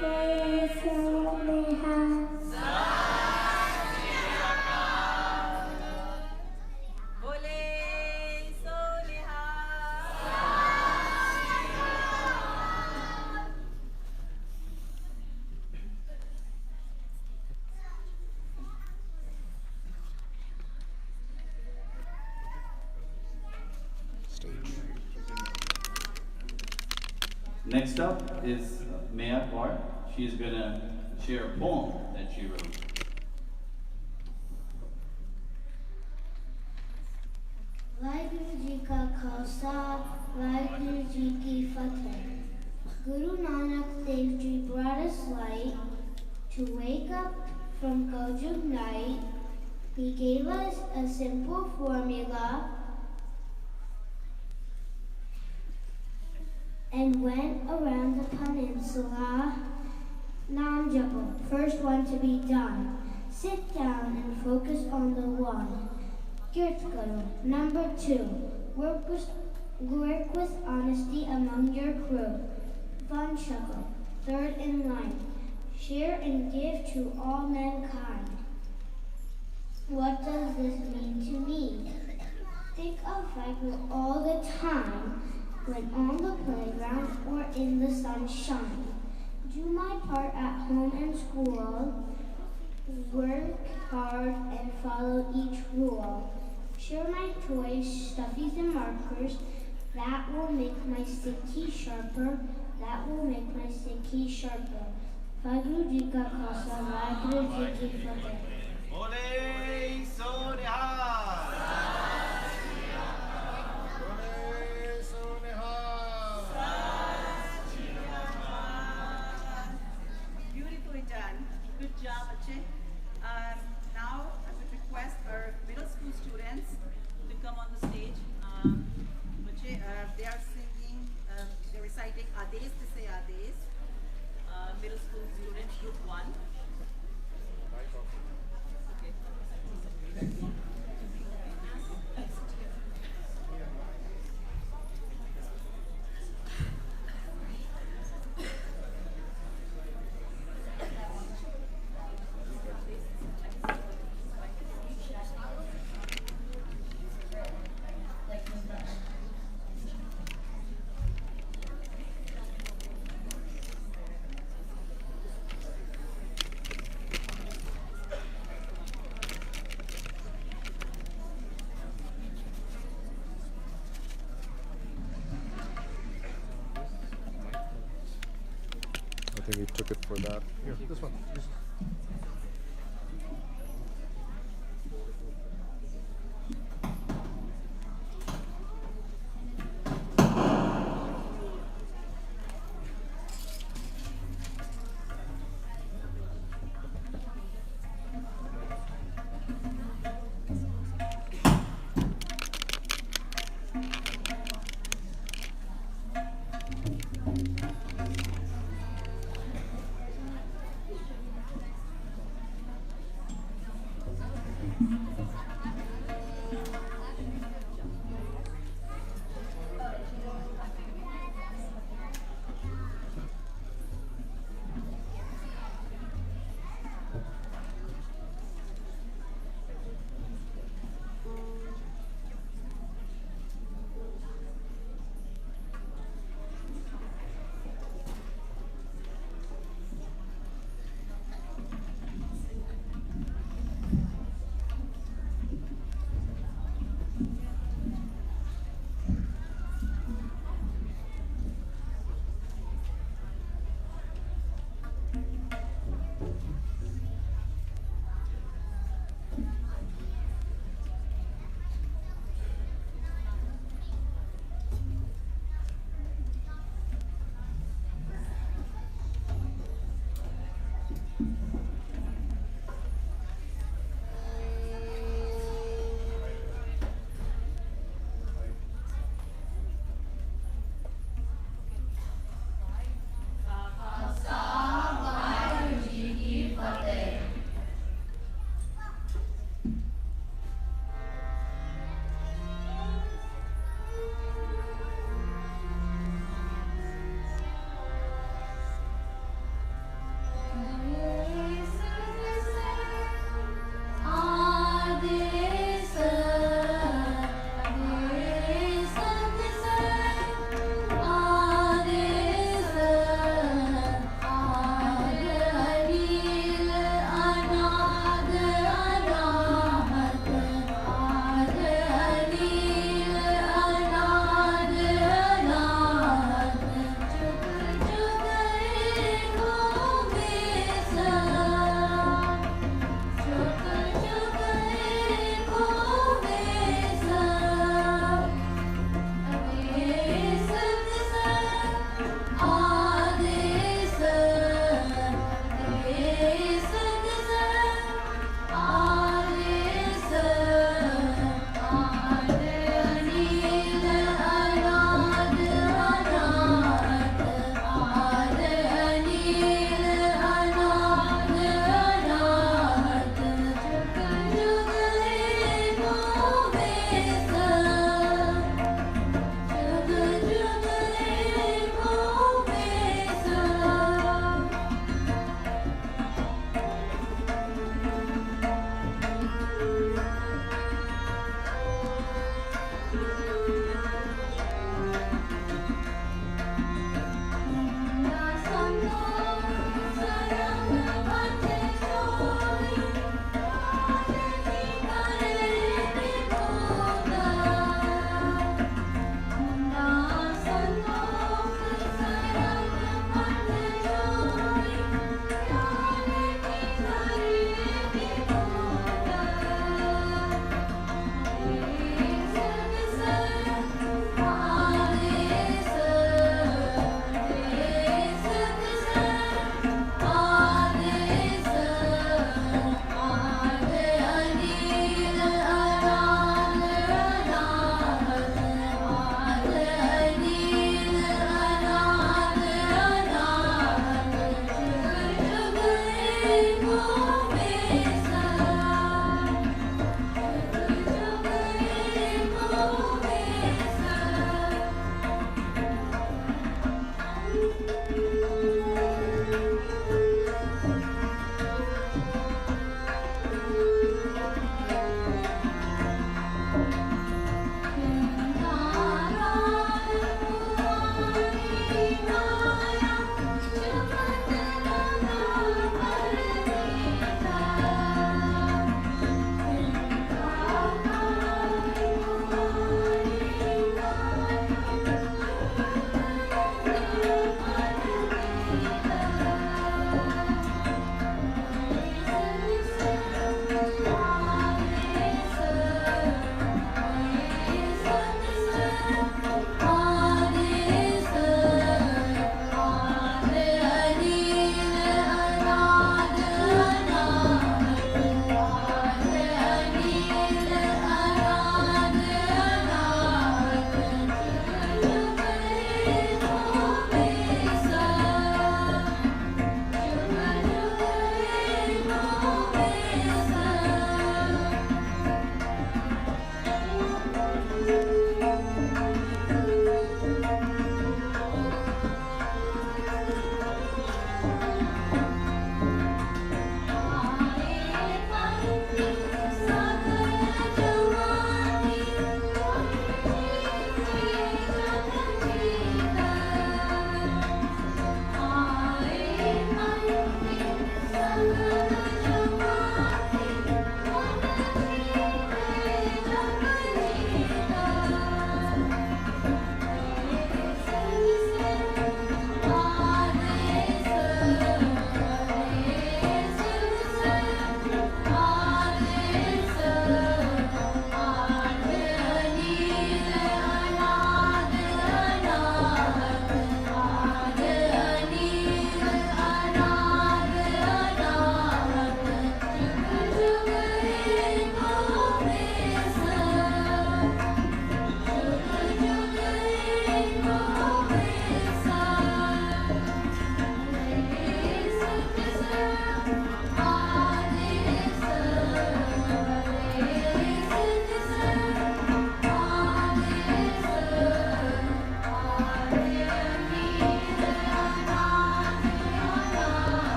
Jai So Nihal. Bole so nihal. Next up is Meher Kaur. She's going to share a poem that she wrote. Waheguru Ji ka Khalsa, Waheguru Ji ki Fateh. Guru Nanak Dev Ji brought us light to wake up from Kaljug night. He gave us a simple formula and went around the peninsula. Nam Japa, first one to be done. Sit down and focus on the one. Kirtkaru, number 2. Work with honesty among your crew. Vanshaka, third in line. Share and give to all mankind. What does this mean to me? Think of Vaigu all the time, when on the playground or in the sunshine. Do my part at home and school. Work hard and follow each rule. Share my toys, stuffies, and markers. That will make my sticky sharper. That will make my sticky sharper. Vaheguru Ji ka Khalsa, Vaheguru Ji ki Fateh. Bole so nihal. inviting Ades to say Ades, middle school student, group 1. I think he took it for that. Here, this one.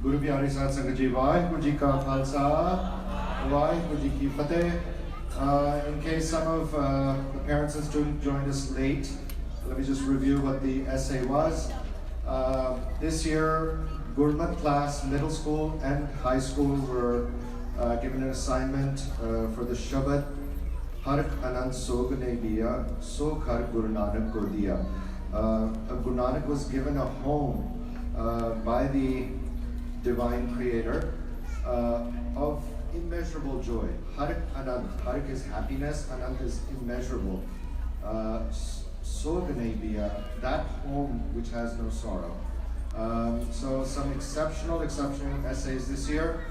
Guru Pyari Sath Sangat Ji, Vaheguru Ji Ka Khalsa, Vaheguru Ji Ki Fateh. In case some of the parents and students joined us late, let me just review what the essay was. This year, Gurmat class, middle school and high school were given an assignment for the Shabad Har Anand Sog Ne Diya, Sog Har Guru Nanak Ko Diya. Guru Nanak was given a home by the Divine Creator of immeasurable joy. Har Anand, Har is happiness, Anand is immeasurable. Sog Ne Diya, that home which has no sorrow. So some exceptional essays this year.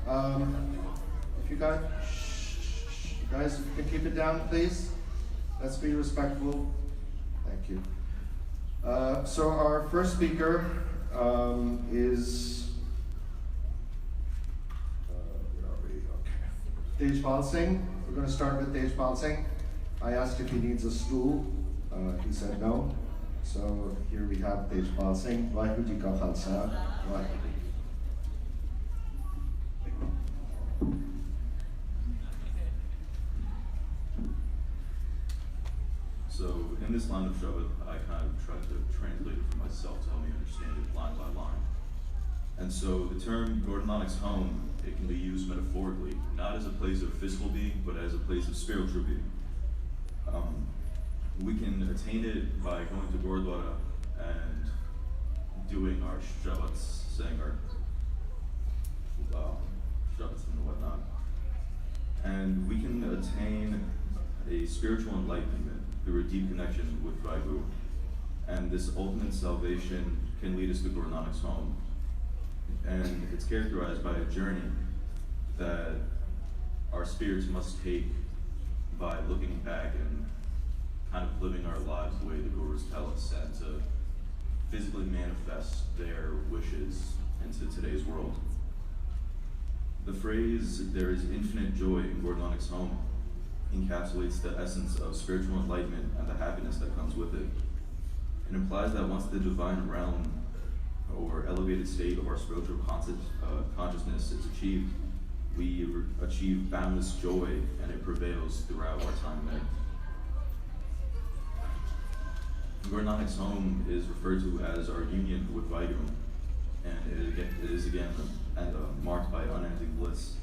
If you guys, if you can keep it down, please. Let's be respectful. Thank you. So our first speaker is Tejpal Singh. We're going to start with Tejpal Singh. I asked if he needs a stool. He said no. So here we have Tejpal Singh. Vaheguru Ji Ka Khalsa. Vaheguru. So in this line of Shabbat, I kind of tried to translate it for myself to help me understand it line by line. And so the term Guru Nanak's home, it can be used metaphorically, not as a place of physical being, but as a place of spiritual being. We can attain it by going to Gurdwara and doing our Shabbats, saying our Shabbats and whatnot. And we can attain a spiritual enlightenment through a deep connection with Vaheguru. And this ultimate salvation can lead us to Guru Nanak's home. And it's characterized by a journey that our spirits must take by looking back and kind of living our lives the way the Gurus tell us, and to physically manifest their wishes into today's world. The phrase, "there is infinite joy in Guru Nanak's home," encapsulates the essence of spiritual enlightenment and the happiness that comes with it. It implies that once the divine realm or elevated state of our spiritual consciousness is achieved, we achieve boundless joy, and it prevails throughout our time there. Guru Nanak's home is referred to as our union with Vaheguru, and it is again marked by unending bliss.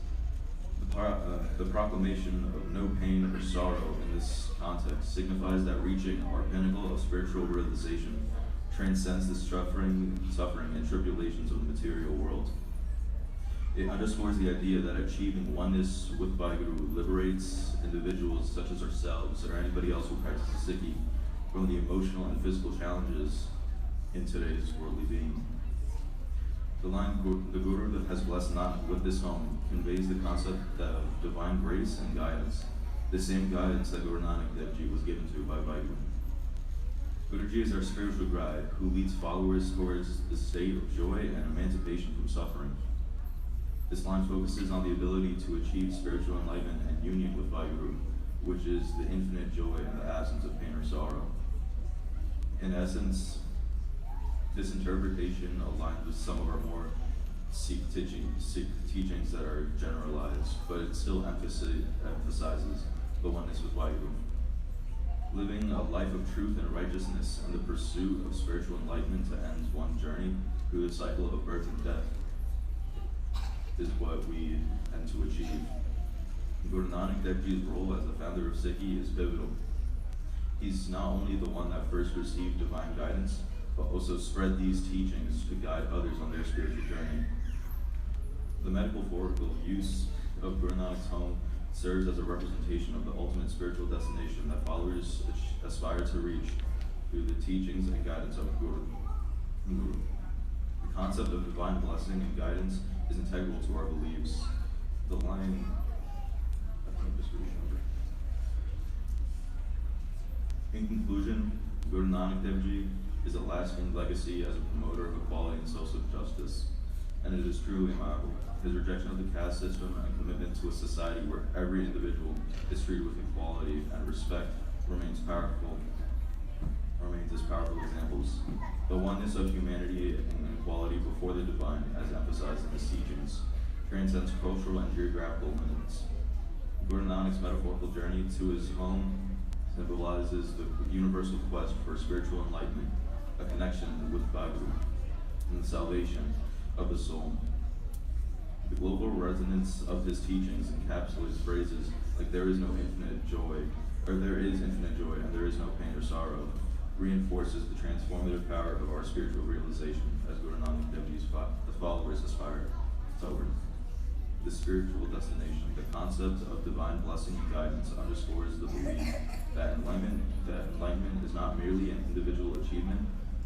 The proclamation of no pain or sorrow in this context signifies that reaching our pinnacle of spiritual realization transcends the suffering and tribulations of the material world. It underscores the idea that achieving oneness with Vaheguru liberates individuals such as ourselves or anybody else who practices Sikhi from the emotional and physical challenges in today's worldly being. The line, "The Guru that has blessed Nanak with this home," conveys the concept of divine grace and guidance, the same guidance that Guru Nanak Dev Ji was given to by Vaheguru. Guruji is our spiritual guide who leads followers towards the state of joy and emancipation from suffering. This line focuses on the ability to achieve spiritual enlightenment and union with Vaheguru, which is the infinite joy in the absence of pain or sorrow. In essence, this interpretation aligns with some of our more Sikh teachings that are generalized, but it still emphasizes the oneness with Vaheguru. Living a life of truth and righteousness in the pursuit of spiritual enlightenment to end one journey through the cycle of birth and death is what we intend to achieve. Guru Nanak Dev Ji's role as the founder of Sikhi is pivotal. He's not only the one that first received divine guidance, but also spread these teachings to guide others on their spiritual journey. The metaphorical use of Guru Nanak's home serves as a representation of the ultimate spiritual destination that followers aspire to reach through the teachings and guidance of Guru. The concept of divine blessing and guidance is integral to our beliefs. The line, in conclusion, Guru Nanak Dev Ji is a lasting legacy as a promoter of equality and social justice, and it is truly admirable. His rejection of the caste system and commitment to a society where every individual is treated with equality and respect remains as powerful examples. The oneness of humanity and equality before the divine, as emphasized in his teachings, transcends cultural and geographical limits. Guru Nanak's metaphorical journey to his home symbolizes the universal quest for spiritual enlightenment, a connection with Vaheguru, and the salvation of the soul. The global resonance of his teachings encapsulates phrases like there is infinite joy, and there is no pain or sorrow, reinforces the transformative power of our spiritual realization as Guru Nanak Dev Ji's followers aspire toward the spiritual destination. The concept of divine blessing and guidance underscores the belief that enlightenment is not merely an individual achievement,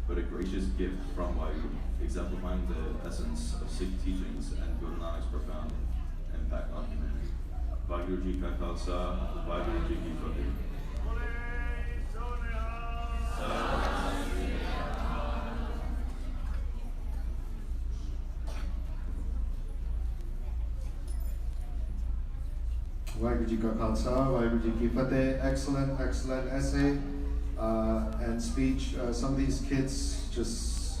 but a gracious gift from Vaheguru, exemplifying the essence of Sikh teachings and Guru Nanak's profound impact on humanity. Vaheguru Ji Ka Khalsa, Vaheguru Ji Ki Fateh. Vaheguru Ji Ka Khalsa, Vaheguru Ji Ki Fateh. Excellent essay and speech. Some of these kids just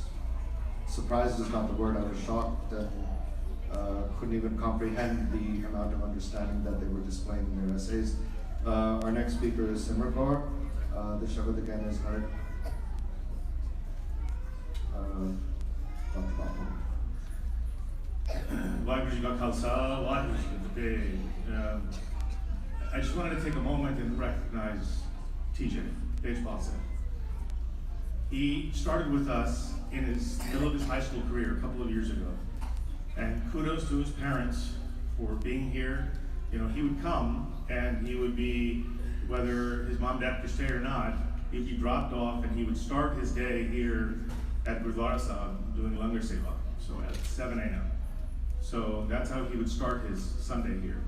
surprised is not the word. I was shocked and couldn't even comprehend the amount of understanding that they were displaying in their essays. Our next speaker is Simrakor. The Shabad again is heard. Dr. Bapu. Vaheguru Ji Ka Khalsa, Vaheguru Ji Ki Fateh. I just wanted to take a moment and recognize TJ, Tejpal Singh. He started with us in the middle of his high school career a couple of years ago. And kudos to his parents for being here. You know, he would come and he would be, whether his mom and dad could stay or not, he'd be dropped off and he would start his day here at Gurdwara Sahib doing Langar Seva, so at 7 a.m. So that's how he would start his Sunday here.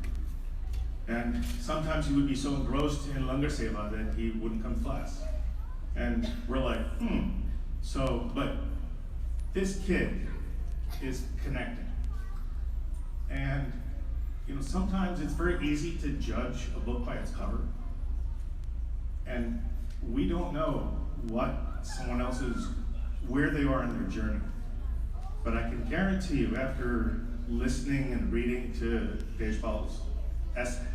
And sometimes he would be so engrossed in Langar Seva that he wouldn't come to class. And we're like, So, but this kid is connecting. And, you know, sometimes it's very easy to judge a book by its cover. And we don't know what someone else's, where they are in their journey. But I can guarantee you, after listening and reading to Tejpal's essay,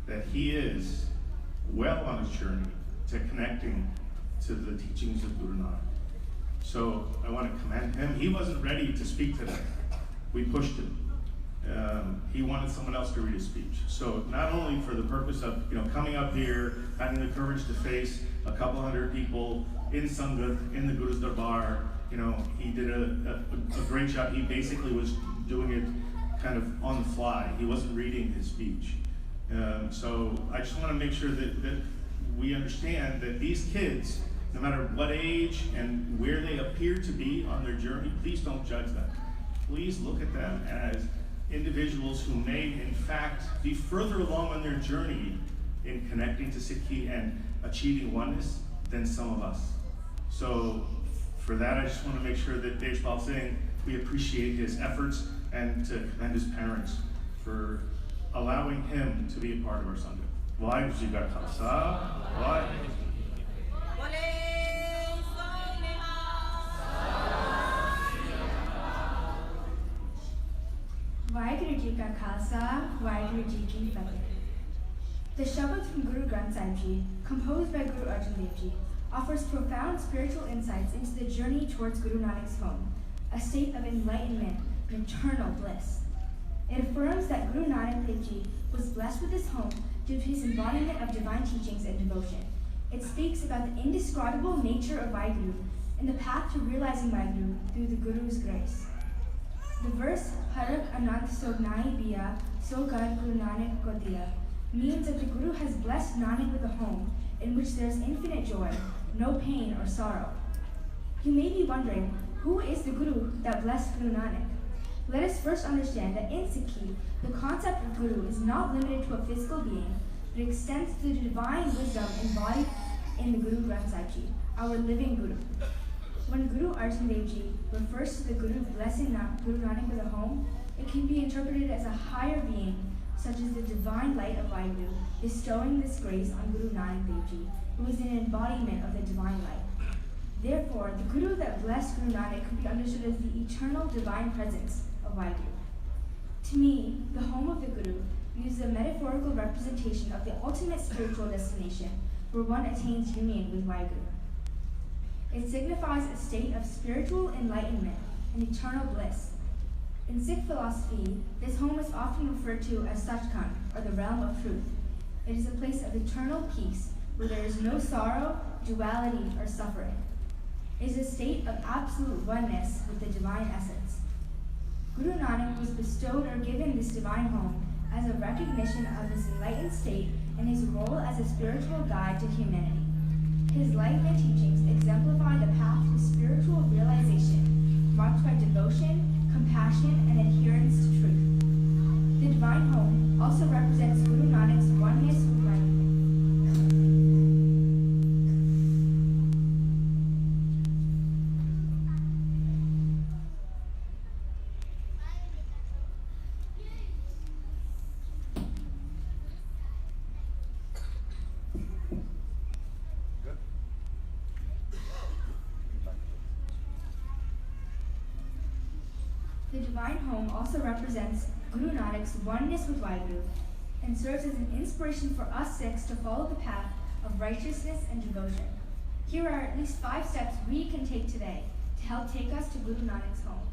that he is well on his journey to connecting to the teachings of Guru Nanak. So I want to commend him. He wasn't ready to speak today. We pushed him. He wanted someone else to read his speech. So not only for the purpose of coming up here, having the courage to face a couple hundred people in Sangat, in the Guru's Darbar, he did a great job. He basically was doing it kind of on the fly. He wasn't reading his speech. So I just want to make sure that we understand that these kids, no matter what age and where they appear to be on their journey, please don't judge them. Please look at them as individuals who may in fact be further along on their journey in connecting to Sikhi and achieving oneness than some of us. So for that, I just want to make sure that Tejpal Singh, we appreciate his efforts and to commend his parents for allowing him to be a part of our Sunday. Vaheguru Ji Ka Khalsa, Vaheguru. Vaheguru Ji Ka Khalsa, Vaheguru Ji Ki Fateh. The Shabad from Guru Granth Sahib Ji, composed by Guru Arjan Dev Ji, offers profound spiritual insights into the journey towards Guru Nanak's home, a state of enlightenment and eternal bliss. It affirms that Guru Nanak Dev Ji was blessed with his home due to his embodiment of divine teachings and devotion. It speaks about the indescribable nature of Vaheguru and the path to realizing Vaheguru through the Guru's grace. The verse Harak Anant Sognai Biya Sogar Guru Nanak Ko Diya means that the Guru has blessed Nanak with a home in which there is infinite joy, no pain or sorrow. You may be wondering, who is the Guru that blessed Guru Nanak? Let us first understand that in Sikhi, the concept of Guru is not limited to a physical being, but extends to the divine wisdom embodied in the Guru Granth Sahib Ji, our living Guru. When Guru Arjan Dev Ji refers to the Guru blessing Guru Nanak with a home, it can be interpreted as a higher being, such as the divine light of Vaheguru, bestowing this grace on Guru Nanak Dev Ji, who is an embodiment of the divine light. Therefore, Therefore, the Guru that blessed Guru Nanak could be understood as the eternal divine presence of Vaheguru. To me, the home of the Guru uses a metaphorical representation of the ultimate spiritual destination where one attains union with Vaheguru. It signifies a state of spiritual enlightenment and eternal bliss. In Sikh philosophy, this home is often referred to as Sachkhand, or the realm of truth. It is a place of eternal peace where there is no sorrow, duality, or suffering. It is a state of absolute oneness with the divine essence. Guru Nanak was bestowed or given this divine home as a recognition of his enlightened state and his role as a spiritual guide to humanity. His life and teachings exemplify the path to spiritual realization, marked by devotion, compassion, and adherence to truth. The divine home also represents Guru Nanak's oneness with life. The divine home also represents Guru Nanak's oneness with Vaheguru and serves as an inspiration for us Sikhs to follow the path of righteousness and devotion. Here are at least 5 steps we can take today to help take us to Guru Nanak's home.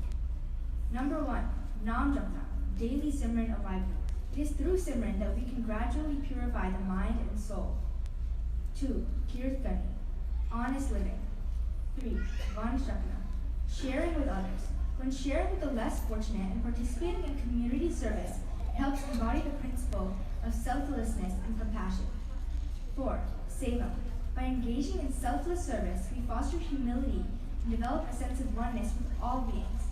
Number 1, Nam Japna, daily Simran of Vaheguru. It is through Simran that we can gradually purify the mind and soul. 2, Kirtani, honest living. 3, Vanshakna, sharing with others. When sharing with the less fortunate and participating in community service, it helps embody the principle of selflessness and compassion. 4, Seva. By engaging in selfless service, we foster humility and develop a sense of oneness with all beings.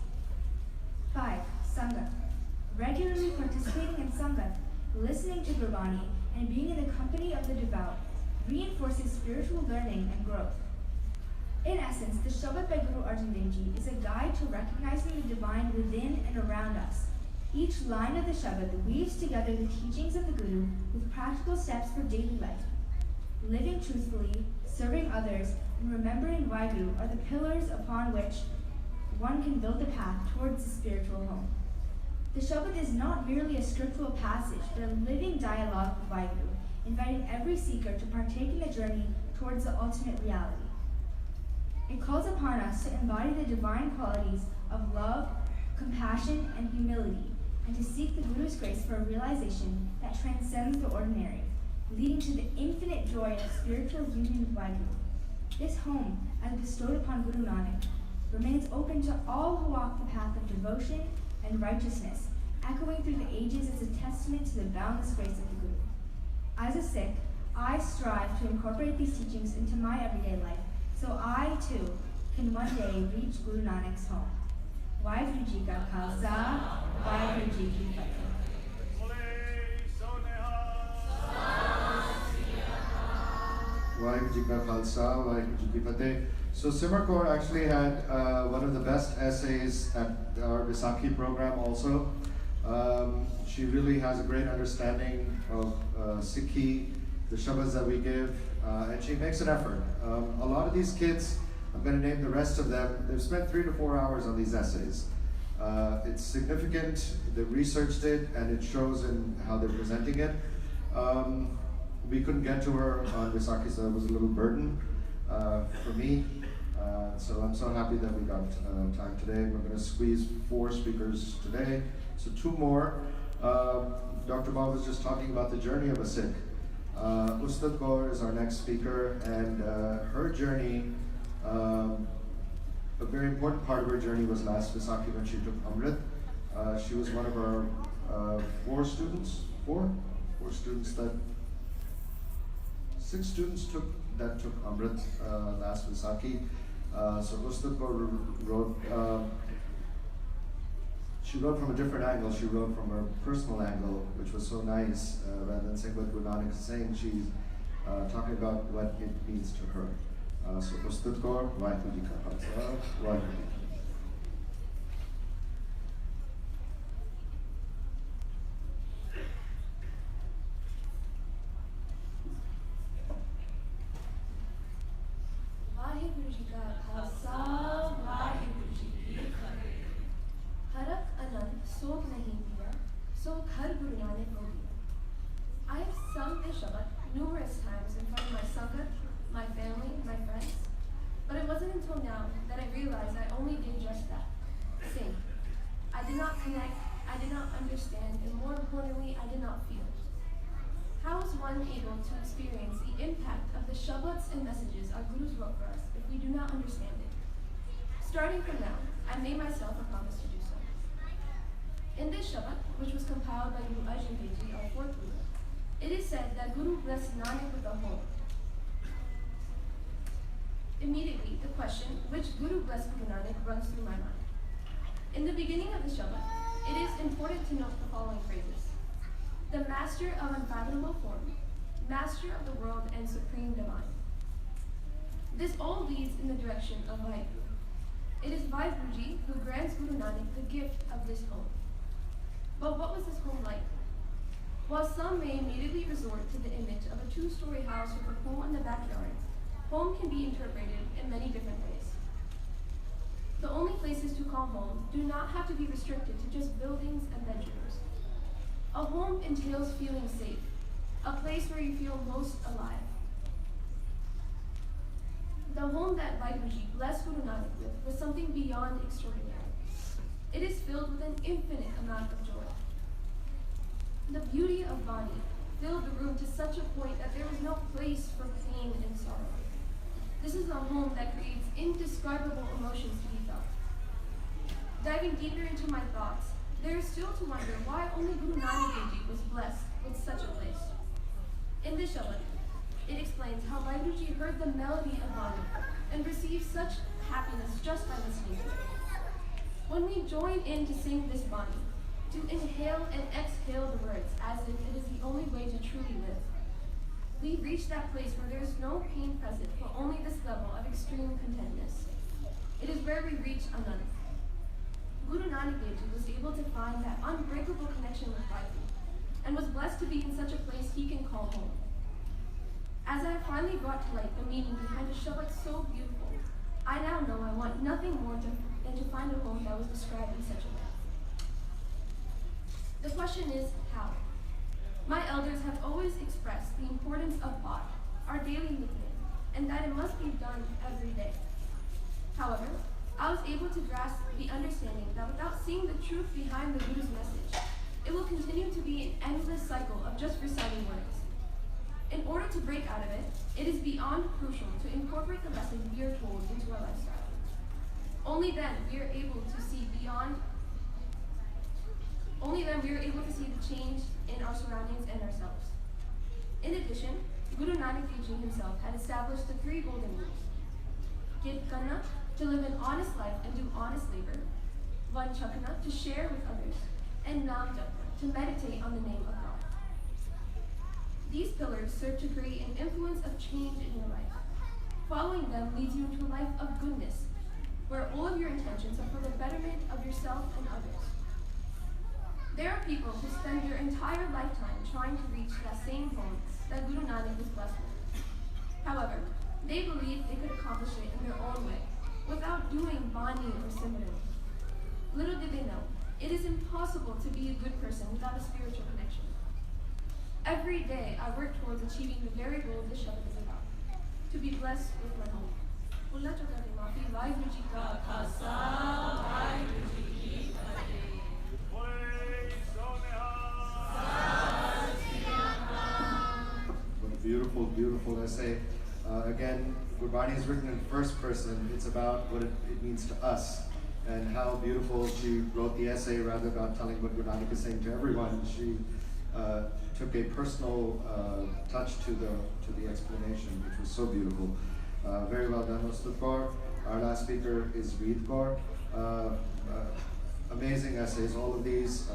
5, Sangha. Regularly participating in Sangha, listening to Gurbani, and being in the company of the devout reinforces spiritual learning and growth. In essence, the Shabad by Guru Arjan Dev Ji is a guide to recognizing the divine within and around us. Each line of the Shabad weaves together the teachings of the Guru with practical steps for daily life. Living truthfully, serving others, and remembering Vaheguru are the pillars upon which one can build the path towards the spiritual home. The Shabad is not merely a scriptural passage, but a living dialogue with Vaheguru, inviting every seeker to partake in the journey towards the ultimate reality. It calls upon us to embody the divine qualities of love, compassion, and humility, and to seek the Guru's grace for a realization that transcends the ordinary, leading to the infinite joy of spiritual union with Vaheguru. This home, as bestowed upon Guru Nanak, remains open to all who walk the path of devotion and righteousness, echoing through the ages as a testament to the boundless grace of the Guru. As a Sikh, I strive to incorporate these teachings into my everyday life, so I, too, can one day reach Guru Nanak's home. Vaheguru Ji Ka Khalsa, Vaheguru Ji Ki Fateh. Vaheguru Ji Ka Khalsa, Vaheguru Ji Ki Fateh. So Simar Kaur actually had one of the best essays at our Vaisakhi program also. She really has a great understanding of Sikhi, the Shabads that we give, and she makes an effort. A lot of these kids, I'm going to name the rest of them, they've spent 3 to 4 hours on these essays. It's significant, they researched it, and it shows in how they're presenting it. We couldn't get to her on Vaisakhi, so it was a little burden for me. So I'm so happy that we got time today. We're going to squeeze 4 speakers today, so 2 more. Dr. Ma was just talking about the journey of a Sikh. Ustad Kaur is our next speaker, and her journey, a very important part of her journey was last Vaisakhi when she took Amrit. She was one of our 4 students, 4 students that, 6 students took Amrit last Vaisakhi. So Ustad Kaur wrote, she wrote from a different angle. She wrote from her personal angle, which was so nice. Rather than saying what Guru Nanak is saying, she's talking about what it means to her. So Ustad Kaur, Vaheguru Ji Ka Khalsa, Vaheguru Ji Ki Fateh. Vaheguru जी का खालसा वाहिगुरु जी की फतेह। हरक अनंत सोख नहीं पिया, so घर गुरु नानक हो गया. I have sung this Shabbat numerous times in front of my Sangat, my family, my friends, but it wasn't until now that I realized I only did just that, sing. I did not connect, I did not understand, and more importantly, I did not feel. How is one able to experience the impact of the Shabbats and messages our Gurus wrote for us if we do not understand it? Starting from now, I made myself a promise to do so. In this Shabbat, which was compiled by Guru Arjan Dev Ji, our fourth Guru, it is said that Guru blessed Nanak with a home. Immediately, the question, which Guru blessed Guru Nanak, runs through my mind. In the beginning of the Shabbat, it is important to note the following phrases. The master of unfathomable form, master of the world and supreme divine. This all leads in the direction of Vaheguru. It is Vaheguru who grants Guru Nanak the gift of this home. But what was this home like? While some may immediately resort to the image of a two-story house with a pool in the backyard, home can be interpreted in many different ways. The only places to call home do not have to be restricted to just buildings and bedrooms. A home entails feeling safe, a place where you feel most alive. The home that Vaheguru blessed Guru Nanak with was something beyond extraordinary. It is filled with an infinite amount of joy. The beauty of Bani filled the room to such a point that there was no place for pain and sorrow. This is a home that creates indescribable emotions to be felt. Diving deeper into my thoughts, there is still to wonder why only Guru Nanak Dev Ji was blessed with such a place. In this Shabbat, it explains how Vaheguru heard the melody of Bani and received such happiness just by listening to it. When we join in to sing this Bani, to inhale and exhale the words as if it is the only way to truly live, we reach that place where there is no pain present but only this level of extreme contentness. It is where we reach Anand. Guru Nanak Dev Ji was able to find that unbreakable connection with Vaheguru and was blessed to be in such a place he can call home. As I have finally brought to light the meaning behind a Shabbat so beautiful, I now know I want nothing more than to find a home that was described in such a way. The question is, how? My elders have always expressed the importance of thought, our daily movement, and that it must be done every day. However, I was able to grasp the understanding that without seeing the truth behind the Guru's message, it will continue to be an endless cycle of just reciting words. In order to break out of it, it is beyond crucial to incorporate the lessons we are told into our lifestyle. Only then we are able to see the change in our surroundings and ourselves. In addition, Guru Nanak Dev Ji himself had established the three golden rules. Kirtana, to live an honest life and do honest labor. Vanchakana, to share with others. And Namjapa, to meditate on the name of God. These pillars serve to create an influence of change in your life. Following them leads you into a life of goodness, where all of your intentions are for the betterment of yourself and others. There are people who spend their entire lifetime trying to reach that same home that Guru Nanak was blessed with. However, they believed they could accomplish it in their own way, without doing Bani or similar. Little did they know, it is impossible to be a good person without a spiritual connection. Every day I work towards achieving the very goal this Shabbat is about, to be blessed with my home. Ullah Chokka de Maafi, Vaheguru Ji ka Khalsa, Vaheguru Ji ki Fateh. What a beautiful, beautiful essay. Again, Gurbani is written in first person. It's about what it means to us and how beautiful she wrote the essay rather than telling what Guru Nanak is saying to everyone. She took a personal touch to the explanation, which was so beautiful. Very well done, Mr. Kaur. Our last speaker is Reed Kaur. Amazing essays, all of these.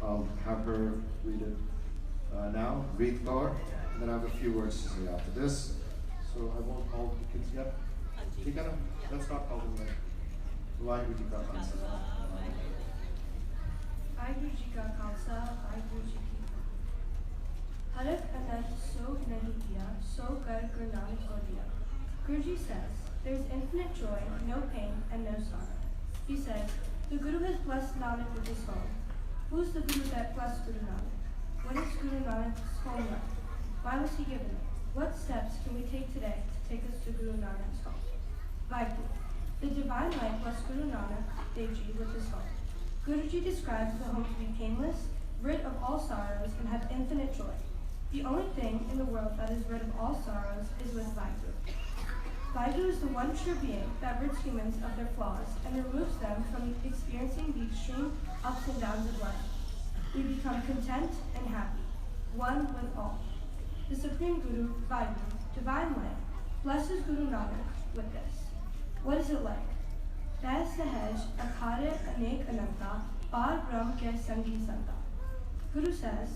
I'll have her read it now. Reed Kaur. And then I have a few words to say after this. So I won't call the kids yet. Let's not call them yet. Vaheguru Ji ka Khalsa. Vaheguru Ji ka Khalsa, Vaheguru Ji ki Fateh. Harak anant so nahi kiya, so kar Guru Nanak ko diya. Guruji says, There is infinite joy, no pain, and no sorrow. He said, the Guru has blessed Nanak with his home. Who is the Guru that blessed Guru Nanak? What is Guru Nanak's home like? Why was he given it? What steps can we take today to take us to Guru Nanak's home? Vaigu. The divine light blessed Guru Nanak Dev Ji with his home. Guruji describes the home to be painless, rid of all sorrows, and have infinite joy. The only thing in the world that is rid of all sorrows is with Vaigu. Vaigu is the one true being that rids humans of their flaws and removes them from experiencing the extreme ups and downs of life. We become content and happy, one with all. The Supreme Guru, Vaigu, divine light, blesses Guru Nanak with this. What is it like? Dai Sahaj Akhare Anek Ananta Bar Brahm Ke Sangi Santa. Guru says,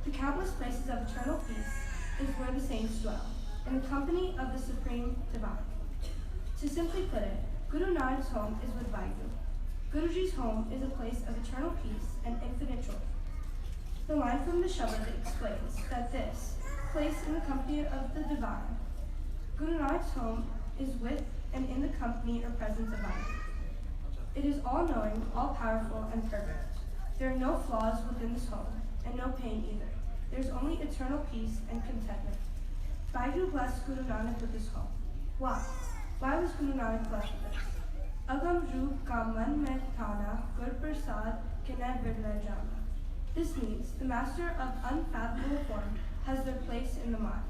the countless places of eternal peace is where the saints dwell, in the company of the Supreme Divine. To simply put it, Guru Nanak's home is with Vaigu. Guruji's home is a place of eternal peace and infinite joy. The line from the Shabad explains that this place in the company of the Divine, Guru Nanak's home is with and in the company or presence of Vaigu. It is all-knowing, all-powerful, and perfect. There are no flaws within this home, and no pain either. There is only eternal peace and contentment. Vaigu blessed Guru Nanak with his home. Why? Why was Guru Nanak blessed with this? Agam Roop Ka Man Mein Thana Gurpurab Kinai Virla Jana. This means the master of unfathomable form has their place in the mind.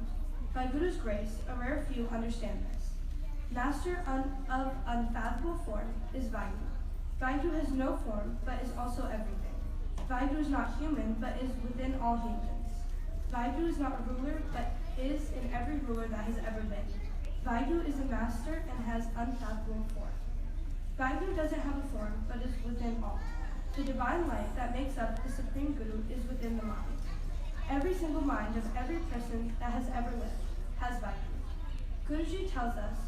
By Guru's grace, a rare few understand this. Master of unfathomable form is Vaigu. Vaigu has no form, but is also everything. Vaigu is not human, but is within all humans. Vaigu is not a ruler, but is in every ruler that has ever been. Vaigu is a master and has unfathomable form. Vaigu doesn't have a form, but is within all. The divine light that makes up the Supreme Guru is within the mind. Every single mind of every person that has ever lived has Vaigu. Guruji tells us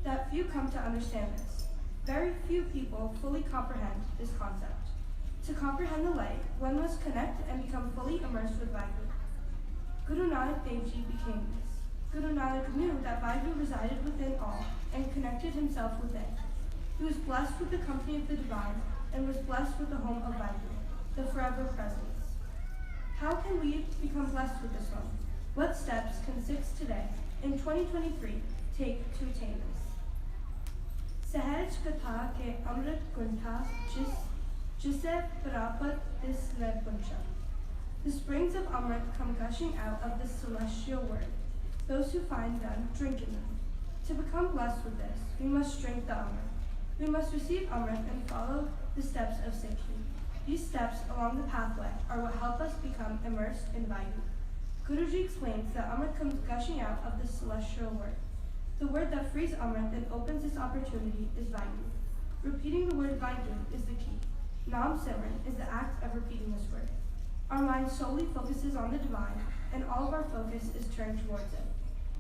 that few come to understand this. Very few people fully comprehend this concept. To comprehend the light, one must connect and become fully immersed with Vaigu. Guru Nanak Dev Ji became this. Guru Nanak knew that Vaigu resided within all and connected himself within. He was blessed with the company of the divine and was blessed with the home of Vaigu, the forever presence. How can we become blessed with this home? What steps can Sikhs today, in 2023, take to attain this? Sahaj Katha ke Amrit Kuntha Jise Prapat Isle Puncha. The springs of Amrit come gushing out of the celestial word. Those who find them drink in them. To become blessed with this, we must drink the Amrit. We must receive Amrit and follow the steps of Sikhi. These steps along the pathway are what help us become immersed in Vaigu. Guruji explains that Amrit comes gushing out of the celestial word. The word that frees Amrit and opens this opportunity is Vaigu. Repeating the word Vaigu is the key. Nam Simran is the act of repeating this word. Our mind solely focuses on the divine, and all of our focus is turned towards it.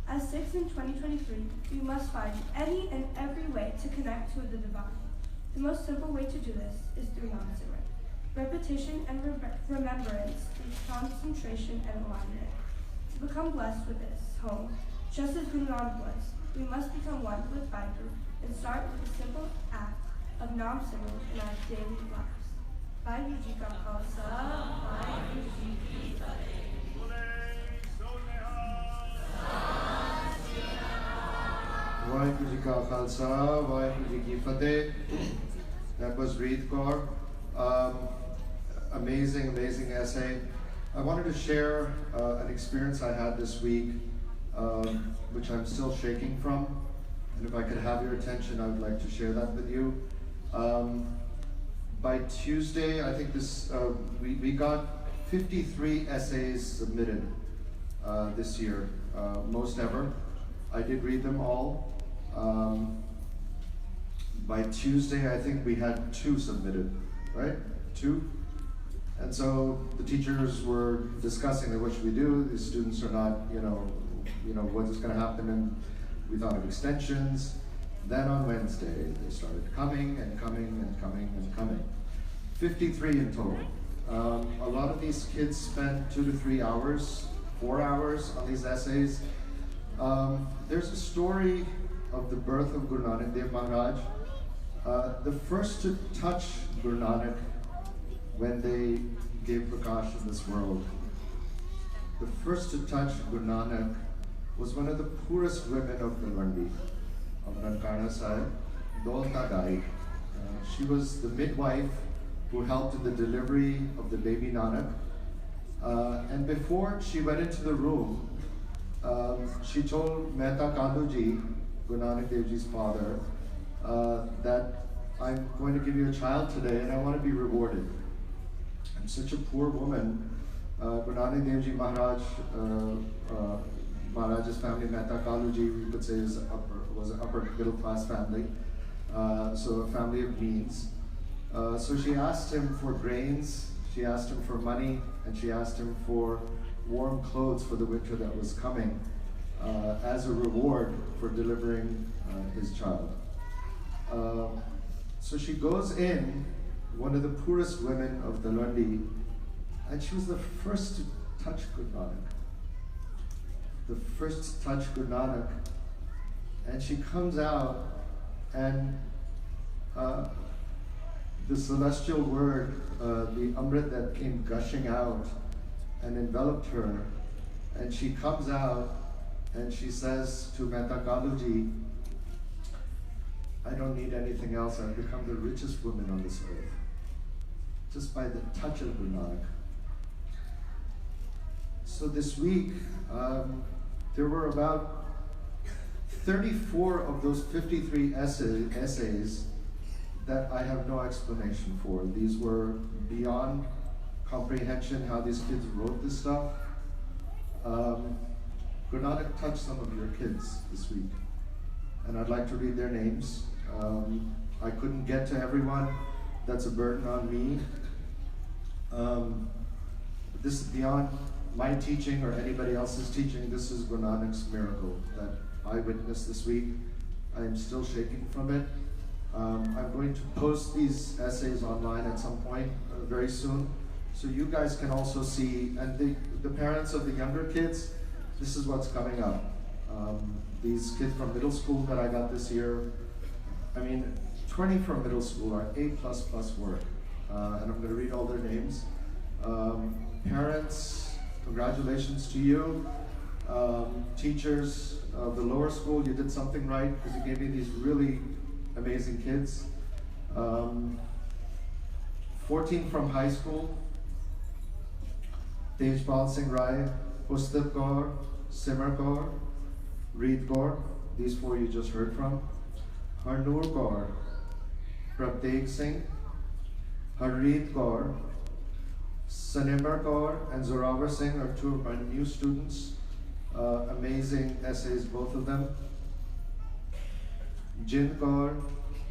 As Sikhs in 2023, we must find any and every way to connect to the divine. The most simple way to do this is through Nam Simran. Repetition and remembrance through concentration and alignment. To become blessed with this home, just as Guru Nanak was, we must become one with Vaigu and start with the simple act of Nam Simran in our daily lives. Vaigu Ji Ka Khalsa, Vaigu Ji Ki Fateh. Vaheguru Ji Ka Khalsa, Vaheguru Ji Ki Fateh. That was Reed Kaur. Amazing essay. I wanted to share an experience I had this week, which I'm still shaking from. And if I could have your attention, I would like to share that with you. By Tuesday, I think we got 53 essays submitted this year, most ever. I did read them all. By Tuesday, I think we had 2 submitted, right? 2? And so the teachers were discussing what should we do? The students are not, what is going to happen? And we thought of extensions. Then on Wednesday, they started coming and coming and coming and coming. 53 in total. A lot of these kids spent 2 to 3 hours, 4 hours on these essays. There's a story of the birth of Guru Nanak Dev Maharaj, the first to touch Guru Nanak when they gave Prakash in this world. The first to touch Guru Nanak was one of the poorest women of the Landi, of Nankana Sahib, Dolta Gai. She was the midwife who helped in the delivery of the baby Nanak. And before she went into the room, she told Mehta Kanduji, Guru Nanak Dev Ji's father, that I'm going to give you a child today and I want to be rewarded. I'm such a poor woman. Guru Nanak Dev Ji Maharaj, Maharaj's family, Mehta Kaluji, we could say was an upper middle class family, so a family of means. So she asked him for grains, she asked him for money, and she asked him for warm clothes for the winter that was coming as a reward for delivering his child. So she goes in, one of the poorest women of the Landi, and she was the first to touch Guru Nanak. The first to touch Guru Nanak. And she comes out, and the celestial word, the Amrit that came gushing out and enveloped her, and she comes out and she says to Mehta Kaluji, I don't need anything else, I've become the richest woman on this earth, just by the touch of Guru Nanak. So this week, there were about 34 of those 53 essays that I have no explanation for. These were beyond comprehension, how these kids wrote this stuff. Guru Nanak touched some of your kids this week, and I'd like to read their names. I couldn't get to everyone. That's a burden on me. This is beyond my teaching or anybody else's teaching. This is Guru Nanak's miracle that I witnessed this week. I am still shaking from it. I'm going to post these essays online at some point very soon, so you guys can also see, and the parents of the younger kids, this is what's coming up. These kids from middle school that I got this year, I mean, 20 from middle school are A++ work, and I'm going to read all their names. Parents, congratulations to you. Teachers of the lower school, you did something right because you gave me these really amazing kids. 14 from high school. Tejpal Singh Rai, Pustap Kaur, Simar Kaur, Reed Kaur, these 4 you just heard from. Harnoor Kaur, Prabdeg Singh, Harreet Kaur, Sanimar Kaur and Zorawar Singh are 2 of my new students. Amazing essays, both of them. Jin Kaur,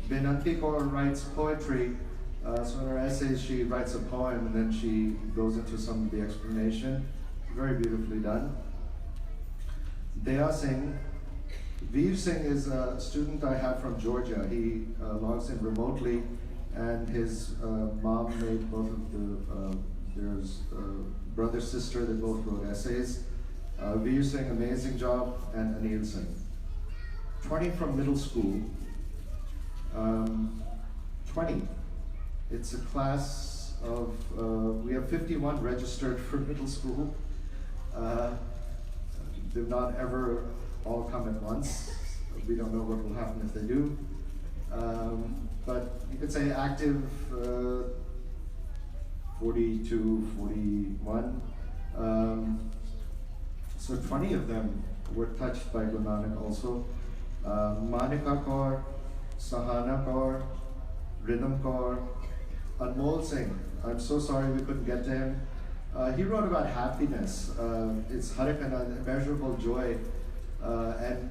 Binanti Kaur writes poetry. So in her essays, she writes a poem and then she goes into some of the explanation. Very beautifully done. Daya Singh. Veer Singh is a student I have from Georgia. He logs in remotely, and his mom made both of the, there's brother, sister, they both wrote essays. Veer Singh, amazing job, and Anil Singh. 20 from middle school. 20. It's a class of, we have 51 registered for middle school. They've not ever all come at once. We don't know what will happen if they do. But you could say active 42, 41. So 20 of them were touched by Guru Nanak also. Manika Kaur, Sahana Kaur, Rhythm Kaur, Anmol Singh. I'm so sorry we couldn't get to him. He wrote about happiness. It's Harikana, immeasurable joy, and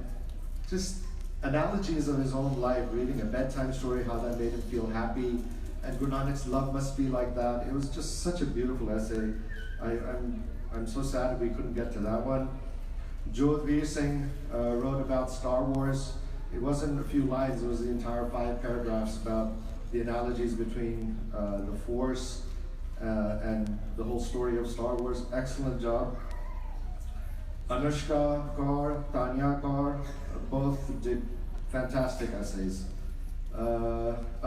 just analogies of his own life, reading a bedtime story, how that made him feel happy, and Guru Nanak's love must be like that. It was just such a beautiful essay. I'm so sad we couldn't get to that one. Jodhveer Singh wrote about Star Wars. It wasn't a few lines, it was the entire 5 paragraphs about the analogies between the Force and the whole story of Star Wars. Excellent job. Anushka Kaur, Tanya Kaur, both did fantastic essays.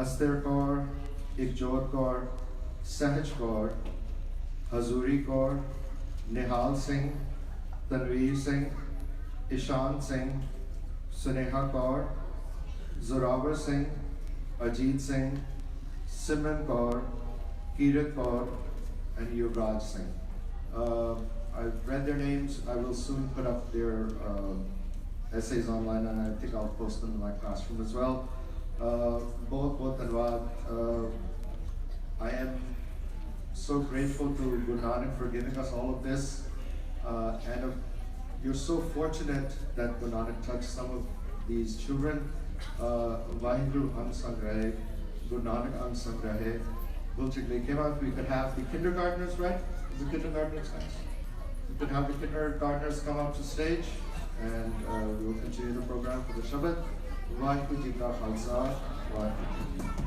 Astir Kaur, Ikjot Kaur, Sahaj Kaur, Hazuri Kaur, Nihal Singh, Tanveer Singh, Ishan Singh, Suneha Kaur, Zorawar Singh, Ajit Singh, Simran Kaur, Kirat Kaur, and Yuvraj Singh. I've read their names. I will soon put up their essays online, and I think I'll post them in my classroom as well. Bahut dhanwad. I am so grateful to Guru Nanak for giving us all of this, and you're so fortunate that Guru Nanak touched some of these children. Vaheguru Unsung Rahe, Guru Nanak Unsung Rahe. Came out, we could have the kindergartners, right? Is the kindergartners next? We could have the kindergartners come up to stage, and we will continue the program for the Shabbat. Vaheguru Ji Ka Khalsa, Vaheguru Ji.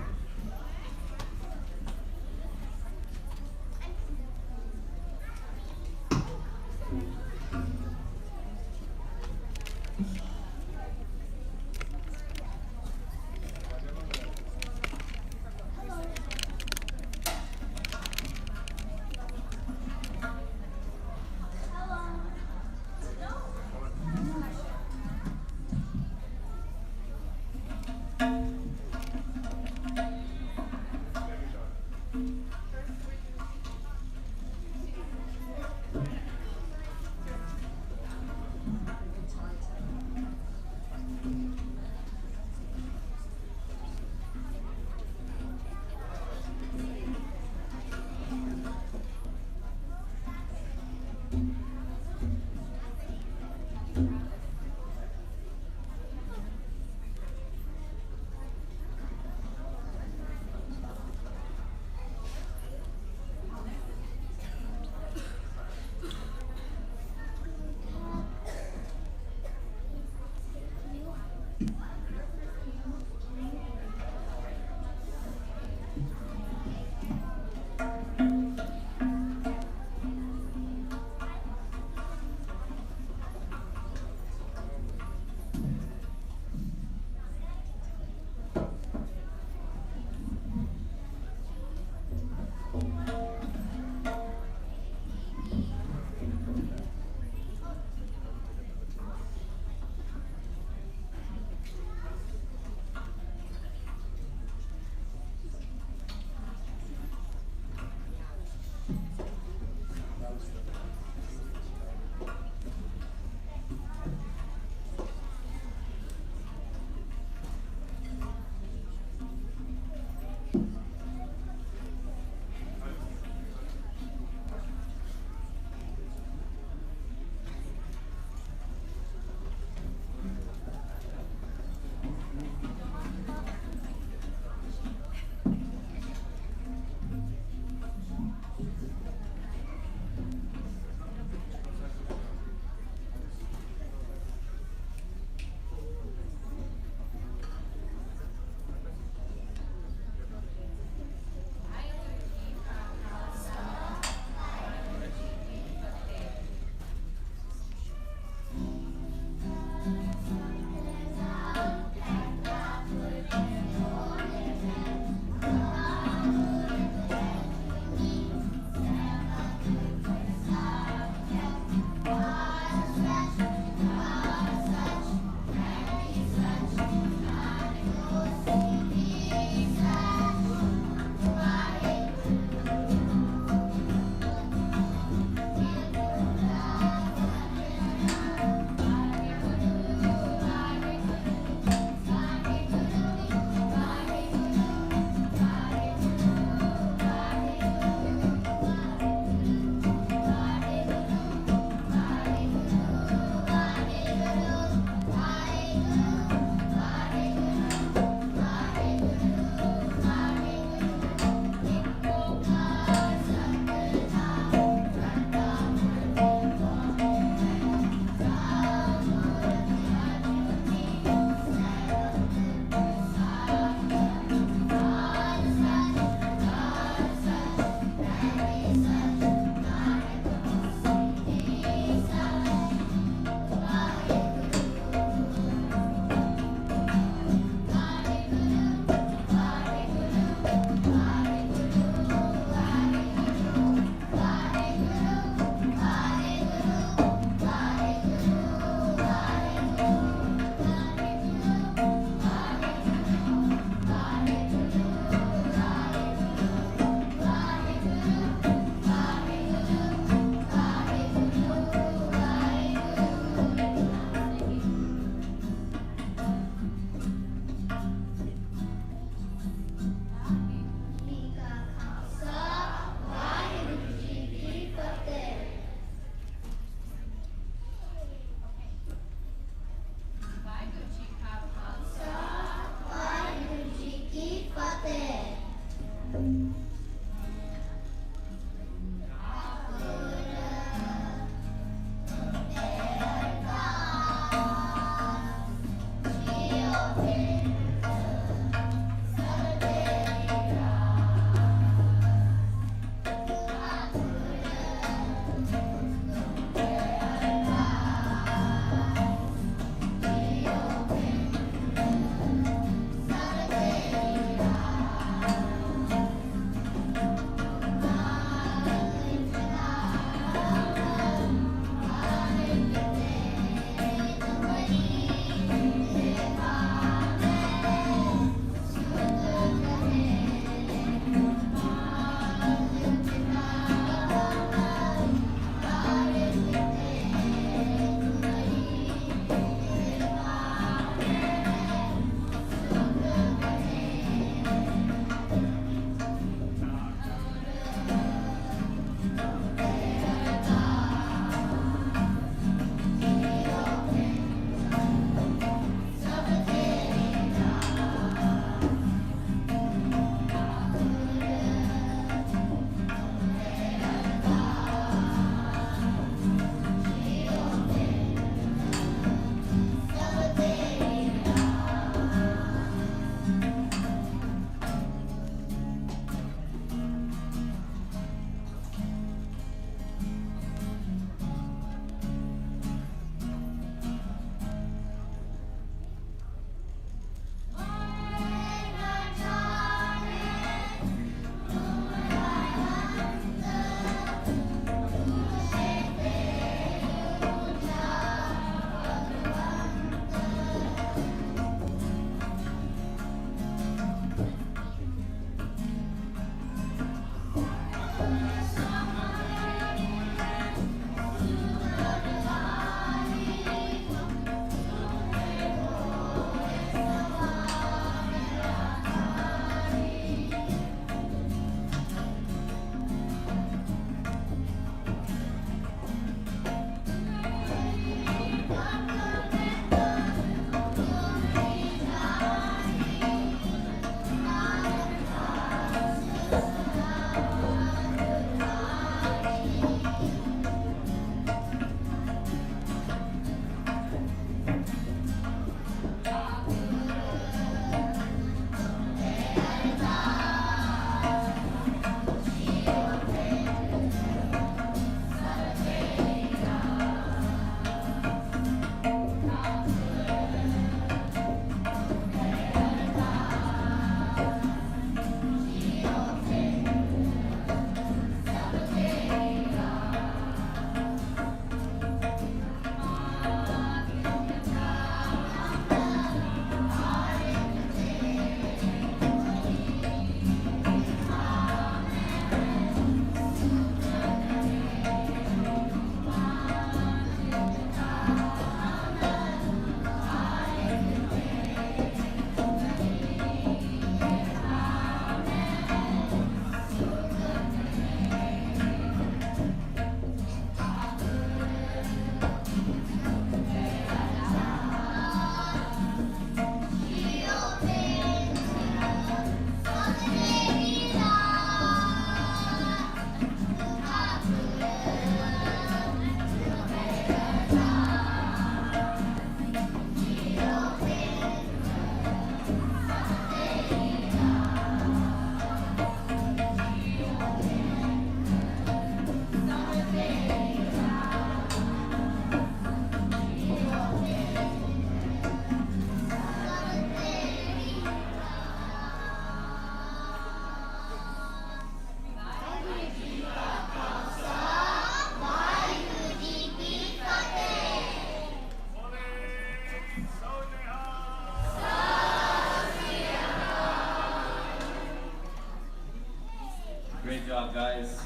Great job, guys.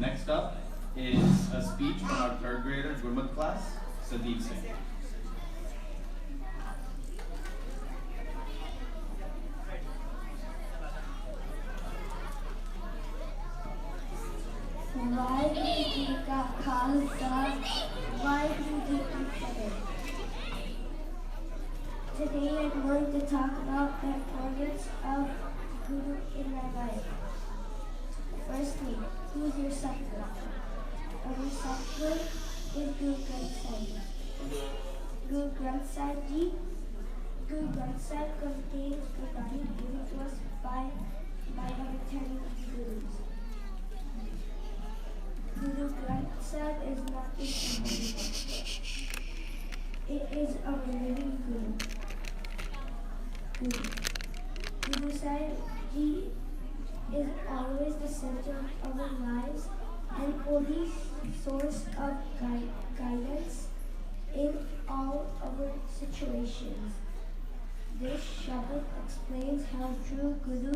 Next up is a speech from our third grader Gurmat class, Sadiq Singh. Waheguru ji का खालसा वाहिगुरु जी की फतेह. Today I'm going to talk about the importance of Guru in my life. Firstly, who is your Satguru? Our Satguru is Guru Granth Sahib. Guru Granth Sahib Ji. Guru Granth Sahib contains Gurbani given to us by our 10 Gurus. Guru Granth Sahib is not a symbol. It is our living Guru. Guru Sahib Ji is always the center of our lives and only source of guidance in all our situations. This Shabad explains how true Guru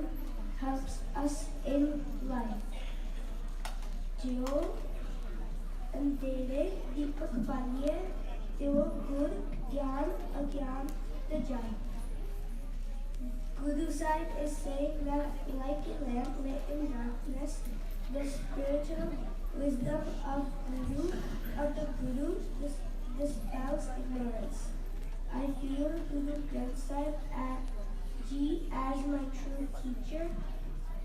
helps us in life. जियो अंधेरे दीपक बालिए त्यो गुर ज्ञान अज्ञान तजाए. Guru Sahib is saying that like a lamp lit in darkness, the spiritual wisdom of the Guru dispels ignorance. I feel Guru Granth Sahib Ji as my true teacher,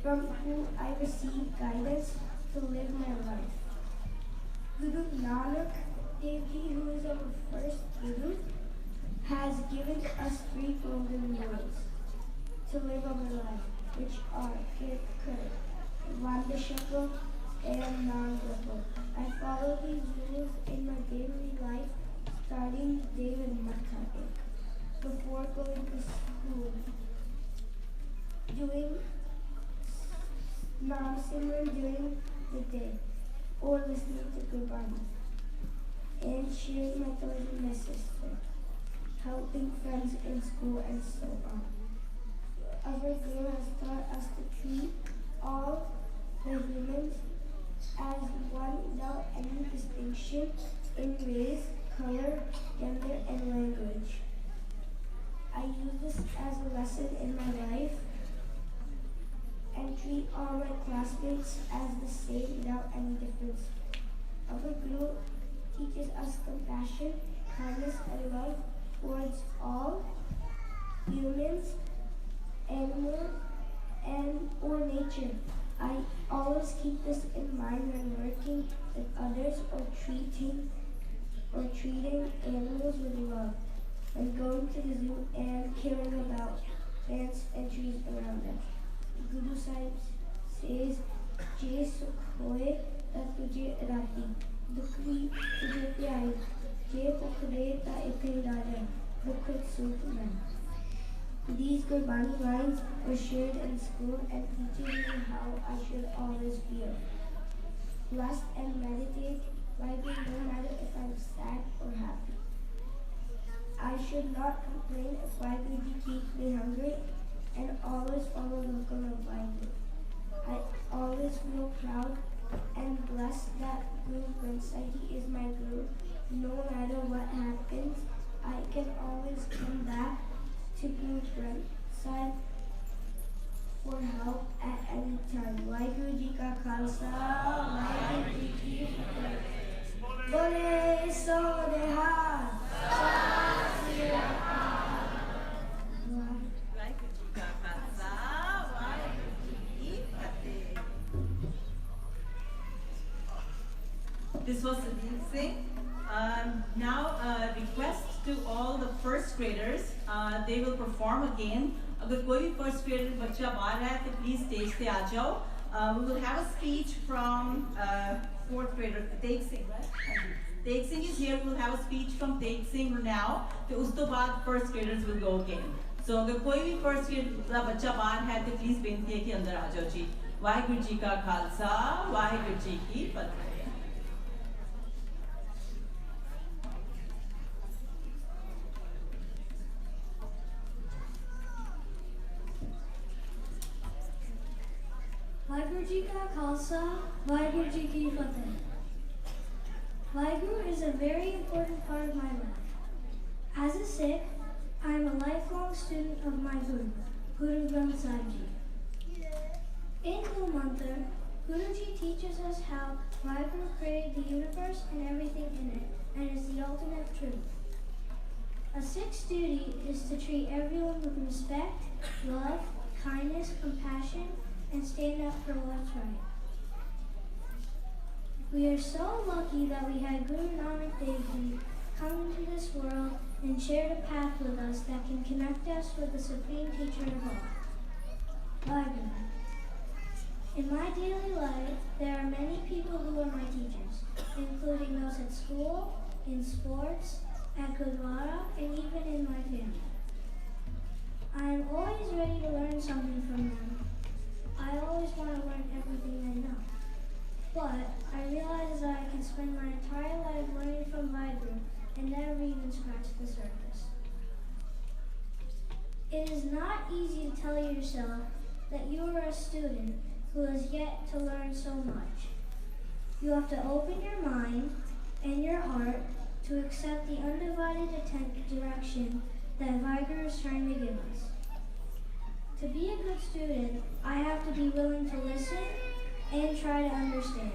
from whom I receive guidance to live my life. Guru Nanak Dev Ji, who is our first Guru, has given us 3 golden rules to live our life, which are Kirtan, Vandashakal, and Non-Verbal. I follow these rules in my daily life, starting the day with Matha before going to school, doing Nam Simran during the day, or listening to Gurbani, and sharing my toys with my sister, helping friends in school, and so on. Our Guru has taught us to treat all the humans as one without any distinction in race, color, gender, and language. I use this as a lesson in my life and treat all my classmates as the same without any difference. Our Guru teaches us compassion, kindness, and love towards all humans, animals, or nature. I always keep this in mind when working with others or treating animals with love, when going to the zoo and caring about plants and trees around them. Guru Sahib says, "Je sukh hoye ta tujhe rahi, dukh bhi tujhe pyari, je bukh de ta ithe raja, dukh sukh nahi." These Gurbani lines were shared in school and teaching me how I should always feel blessed and meditate, vibing no matter if I'm sad or happy. I should not complain if Vaiguruji keeps me hungry and always follow local of Vaiguru. I always feel proud and blessed that Guru Granth Sahib Ji is my Guru. No matter what happens, I can always come back to Guru Granth Sahib for help at any time. Vaiguru Ji ka Khalsa, Vaiguru Ji ki Fateh. Bole so Nihal. This was Sadiq Singh. Now a request to all the first graders. They will perform again. अगर कोई भी first grader बच्चा बाहर है तो please stage पे आ जाओ. We will have a speech from fourth grader Teig Singh, right? Teig Singh is here. We will have a speech from Teig Singh now. तो उस तो बाद first graders will go again. So अगर कोई भी first grader का बच्चा बाहर है तो please बेनती है कि अंदर आ जाओ जी. वाहिगुरु जी का खालसा, वाहिगुरु जी की फतेह. Vaheguru Ji Ka Khalsa, Vaheguru Ji Ki Fateh. Vaheguru is a very important part of my life. As a Sikh, I am a lifelong student of my Guru, Guru Granth Sahib Ji. In Guru Mantra, Guruji teaches us how Vaheguru created the universe and everything in it, and is the ultimate truth. A Sikh's duty is to treat everyone with respect, love, kindness, compassion, and stand up for what's right. We are so lucky that we had Guru Nanak Dev Ji come into this world and shared a path with us that can connect us with the Supreme Teacher of all, Vaheguru. In my daily life, there are many people who are my teachers, including those at school, in sports, at Gurdwara, and even in my family. I am always ready to learn something from them. I always want to learn everything I know. But I realize that I can spend my entire life learning from Vaheguru and never even scratch the surface. It is not easy to tell yourself that you are a student who has yet to learn so much. You have to open your mind and your heart to accept the undivided direction that Vaheguru is trying to give us. To be a good student, I have to be willing to listen and try to understand.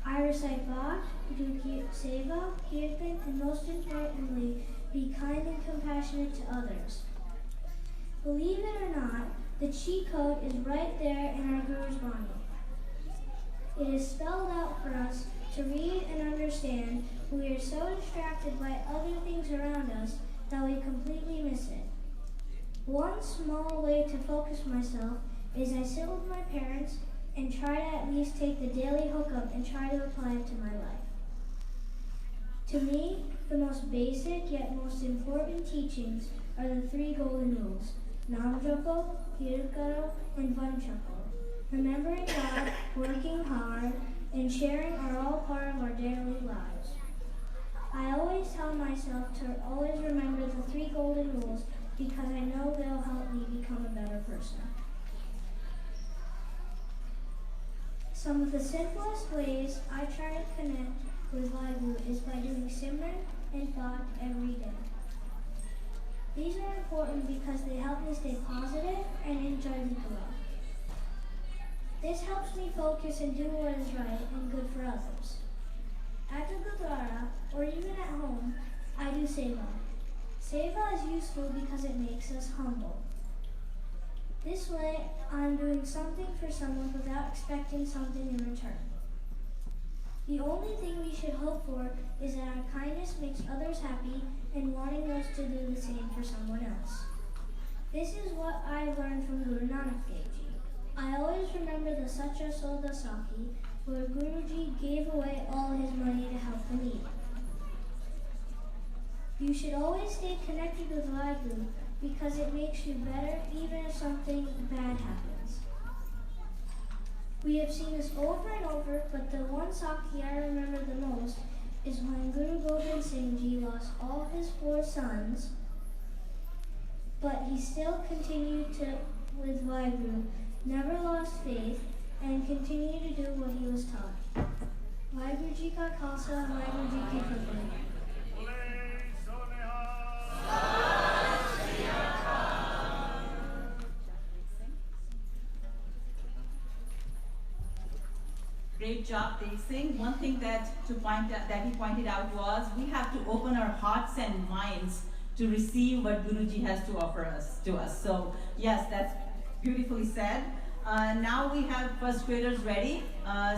I recite Bach, do Seva, Kirtan, and most importantly, be kind and compassionate to others. Believe it or not, the cheat code is right there in our Guru's Bani. It is spelled out for us to read and understand, but we are so distracted by other things around us that we completely miss it. One small way to focus myself is I sit with my parents and try to at least take the daily hookup and try to apply it to my life. To me, the most basic yet most important teachings are the three golden rules: Nam Japo, Kirat Karo, and Van Chapo. Remembering God, working hard, and sharing are all part of our daily lives. I always tell myself to always remember the three golden rules because I know they'll help me become a better person. Some of the simplest ways I try to connect with Vaheguru is by doing Simran and Path every day. These are important because they help me stay positive and enjoy the Guru. This helps me focus and do what is right and good for others. At the Gurdwara, or even at home, I do Seva. Seva is useful because it makes us humble. This way, I'm doing something for someone without expecting something in return. The only thing we should hope for is that our kindness makes others happy and wanting us to do the same for someone else. This is what I learned from Guru Nanak Dev Ji. I always remember the Sacha Soda Saki, where Guruji gave away all his money to help the needy. You should always stay connected with Vaheguru because it makes you better even if something bad happens. We have seen this over and over, but the one Saki I remember the most is when Guru Gobind Singh Ji lost all his 4 sons, but he still continued with Vaheguru, never lost faith, and continued to do what he was taught. Vaheguru Ji Ka Khalsa, Vaheguru Ji Ki Fateh. Great job, Dave Singh. One thing that he pointed out was we have to open our hearts and minds to receive what Guruji has to offer to us. So yes, that's beautifully said. Now we have first graders ready.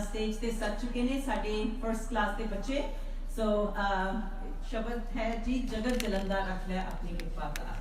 Stage te sat chuke ne sade first class de bache. So शब्द है जी जगत जलंदा रख ले अपनी कृपा का.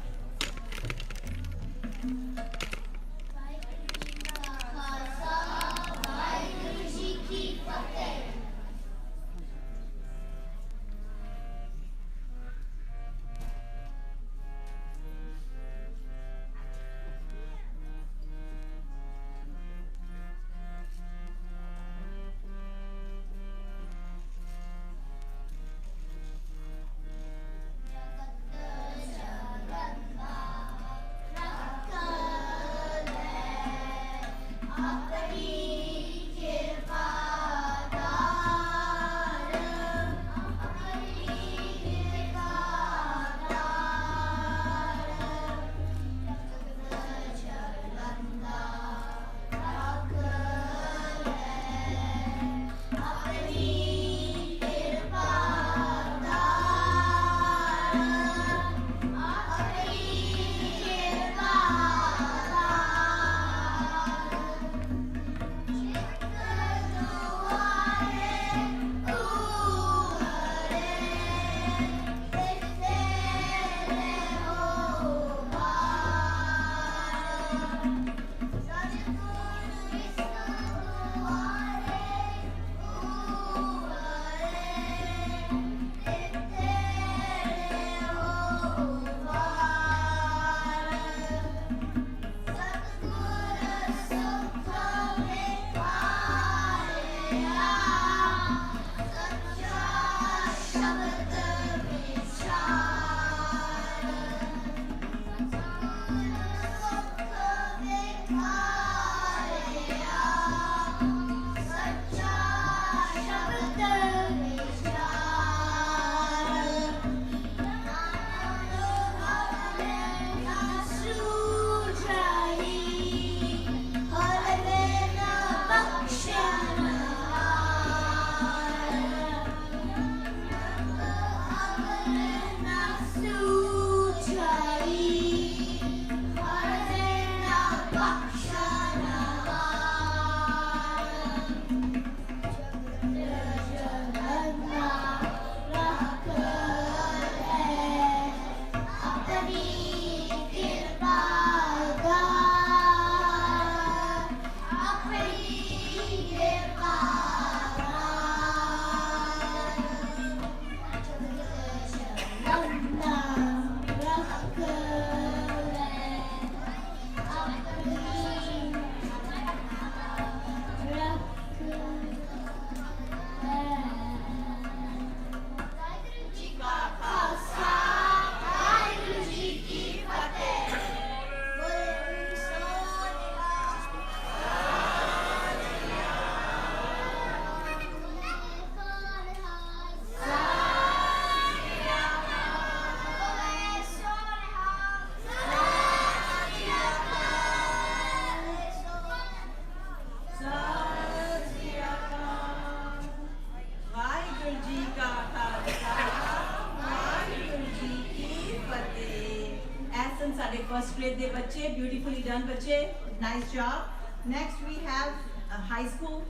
demonstrate the bache, beautifully done bache, nice job. Next we have high school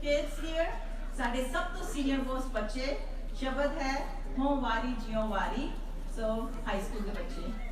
kids here. साढ़े सब तो senior most बच्चे शब्द है हों वारी जियों वारी. So high school के बच्चे.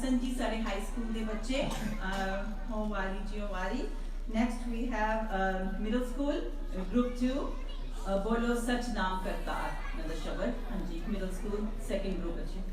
हसन जी साढ़े हाई स्कूल के बच्चे हो वाली जी हो वाली. Next we have middle school group 2 बोलो सच नाम करतार नंदा शब्द. हाँ जी middle school second group बच्चे.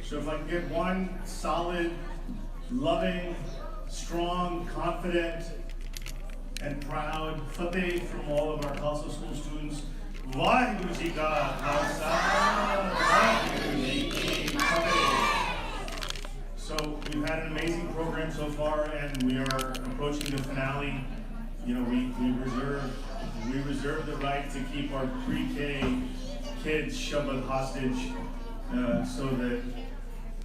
So if I can get one solid, loving, strong, confident, and proud Fateh from all of our Khalsa school students. Vaheguru Ji Ka Khalsa, Vaheguru Ji Ki Fateh. So we've had an amazing program so far, and we are approaching the finale. You know, we reserve the right to keep our pre-K kids Shabbat hostage, so that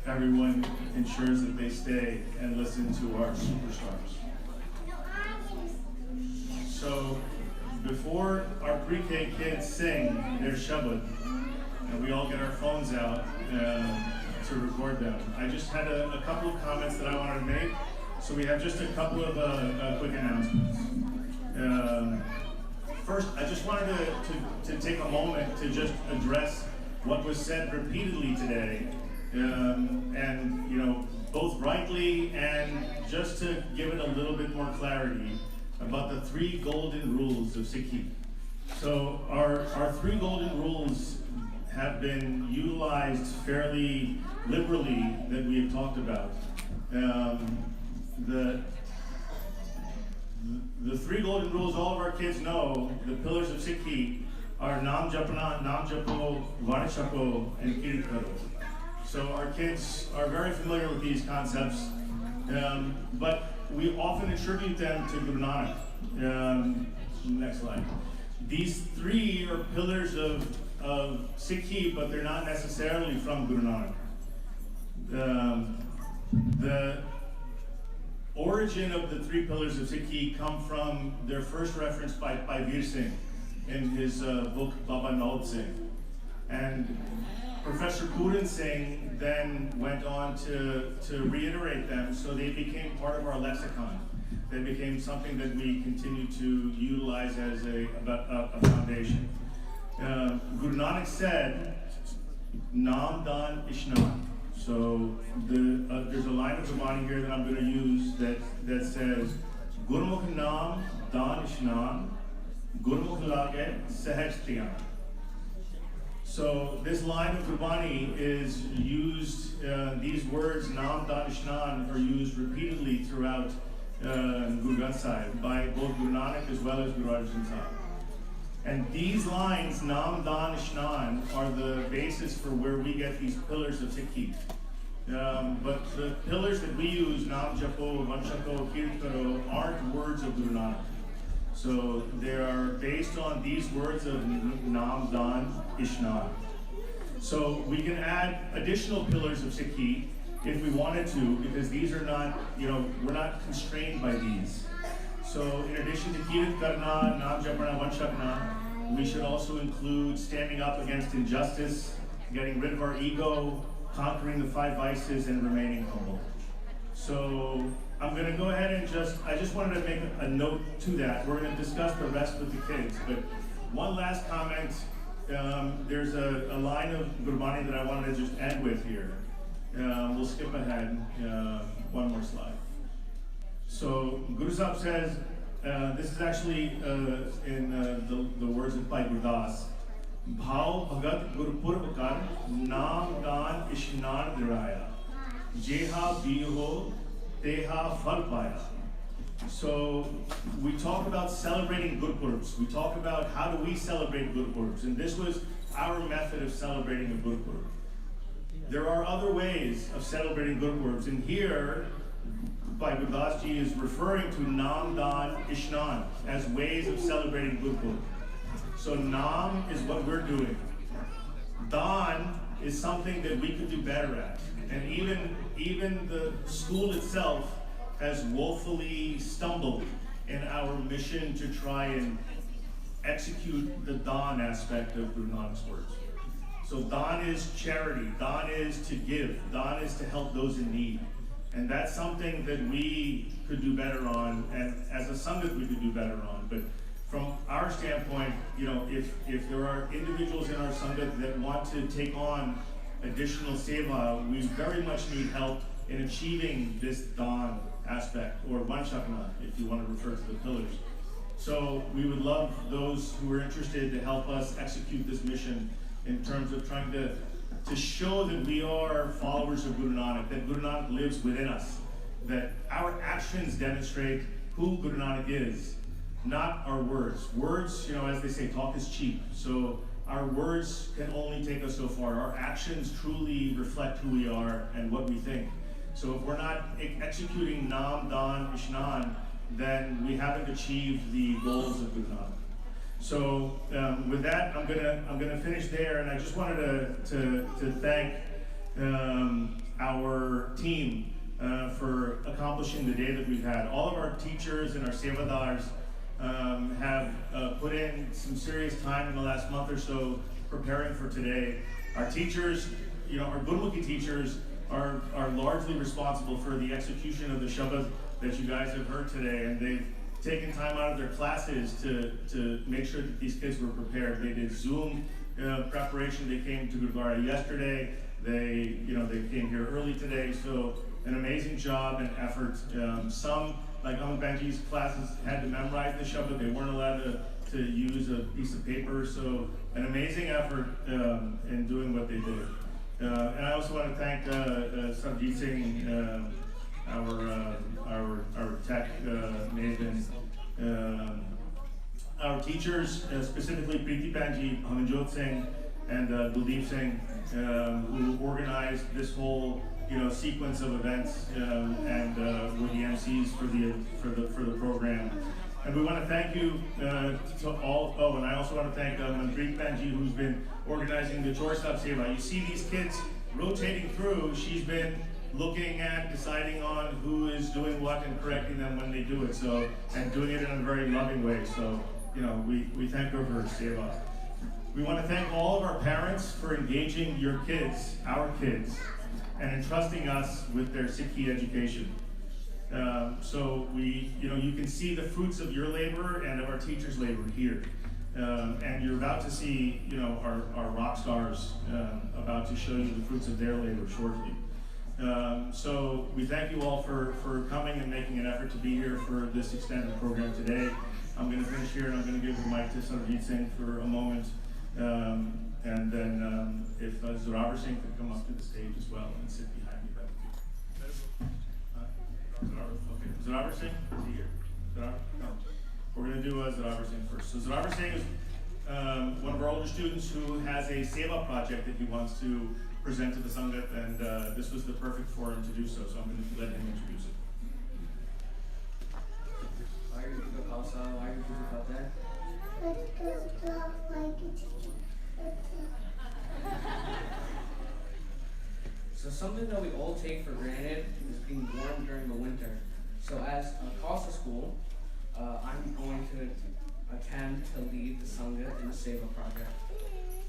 everyone ensures that they stay and listen to our superstars. So before our pre-K kids sing their Shabbat, and we all get our phones out to record them, I just had a couple of comments that I wanted to make. So we have just a couple of quick announcements. First, I just wanted to take a moment to just address what was said repeatedly today, and you know, both rightly and just to give it a little bit more clarity about the 3 golden rules of Sikhi. So our 3 golden rules have been utilized fairly liberally that we have talked about. The 3 golden rules all of our kids know, the pillars of Sikhi, are Nam Japana, Nam Japo, Vanichapo, and Kirit Karo. So our kids are very familiar with these concepts, but we often attribute them to Guru Nanak. Next slide. These 3 are pillars of Sikhi, but they're not necessarily from Guru Nanak. The origin of the 3 pillars of Sikhi come from their first reference by Veer Singh in his book Baba Naud Singh. And Professor Puran Singh then went on to reiterate them, so they became part of our lexicon. They became something that we continue to utilize as a foundation. Guru Nanak said, Nam Dan Ishnan. So there's a line of Gurmani here that I'm going to use that says, Gurmukh Nam Dan Ishnan, Gurmukh Lage Sahaj Tiyan. So this line of Gurmani is used, these words, Nam Dan Ishnan, are used repeatedly throughout Guru Granth Sahib by both Guru Nanak as well as Guru Arjan Sahib. And these lines, Nam Dan Ishnan, are the basis for where we get these pillars of Sikhi. But the pillars that we use, Nam Japo, Vanshako, Kirit Karo, aren't words of Guru Nanak. So they are based on these words of Nam Dan Ishnan. So we can add additional pillars of Sikhi if we wanted to, because these are not, you know, we're not constrained by these. So in addition to Kirit Karna, Nam Japana, Vanshakna, we should also include standing up against injustice, getting rid of our ego, conquering the 5 vices, and remaining humble. So I'm going to go ahead and I just wanted to make a note to that. We're going to discuss the rest with the kids, but one last comment. There's a line of Gurbani that I wanted to just end with here. We'll skip ahead, one more slide. So Guru Sahib says, this is actually in the words of Bhai Gurdas, Bhav Bhagat Gurpurab Kar Naam Dan Ishnan Diraya Jeha Biho Teha Fal Paya. So we talk about celebrating Gurpurabs. We talk about how do we celebrate Gurpurabs, and this was our method of celebrating a Gurpurab. There are other ways of celebrating Gurpurabs, and here Bhai Gurdas Ji is referring to Nam Dan Ishnan as ways of celebrating Gurpurab. So Nam is what we're doing. Dan is something that we could do better at. And even the school itself has woefully stumbled in our mission to try and execute the Dan aspect of Guru Nanak's words. So Dan is charity, Dan is to give, Dan is to help those in need. And that's something that we could do better on, and as a Sangat we could do better on. But from our standpoint, you know, if there are individuals in our Sangat that want to take on additional seva, we very much need help in achieving this Dan aspect, or Vanshakna, if you want to refer to the pillars. So we would love those who are interested to help us execute this mission in terms of trying to show that we are followers of Guru Nanak, that Guru Nanak lives within us, that our actions demonstrate who Guru Nanak is, not our words. Words, as they say, talk is cheap. So our words can only take us so far. Our actions truly reflect who we are and what we think. So if we're not executing Nam, Dan, Ishnan, then we haven't achieved the goals of Guru Nanak. So with that, I'm gonna finish there, and I just wanted to thank our team for accomplishing the day that we've had. All of our teachers and our sevadars have put in some serious time in the last month or so preparing for today. Our teachers, our Gurmukhi teachers are largely responsible for the execution of the Shabad that you guys have heard today, and they've taken time out of their classes to make sure that these kids were prepared. They did Zoom preparation. They came to Gurdwara yesterday. They came here early today. So an amazing job and effort. Some, like Aman Benji's classes, had to memorize the Shabad. They weren't allowed to use a piece of paper. So an amazing effort in doing what they did. And I also want to thank Sarjeet Singh, our tech maven, our teachers, specifically Preeti Panji, Hamanjot Singh, and Guldeep Singh, who organized this whole sequence of events and were the MCs for the program. And we want to thank you to all. Oh, and I also want to thank Manpreet Panji, who's been organizing the Chor Sahib Seva. You see these kids rotating through. She's been looking at, deciding on who is doing what and correcting them when they do it. So, and doing it in a very loving way. So, we thank her for her seva. We want to thank all of our parents for engaging your kids, our kids, and entrusting us with their Sikhi education. So you can see the fruits of your labor and of our teachers' labor here. And you're about to see, our rock stars about to show you the fruits of their labor shortly. So we thank you all for coming and making an effort to be here for this extended program today. I'm going to finish here, and I'm going to give the mic to Sarjeet Singh for a moment. And then if Zorawar Singh could come up to the stage as well and sit behind me, that would be okay. Zorawar Singh, is he here? Zorawar? No. We're going to do Zorawar Singh first. So Zorawar Singh is one of our older students who has a Seva project that he wants to present to the Sangat, and this was the perfect forum to do so, so I'm going to let him introduce it. So something that we all take for granted is being warm during the winter. So as a Khalsa school, I'm going to attempt to lead the Sangat in the Seva project.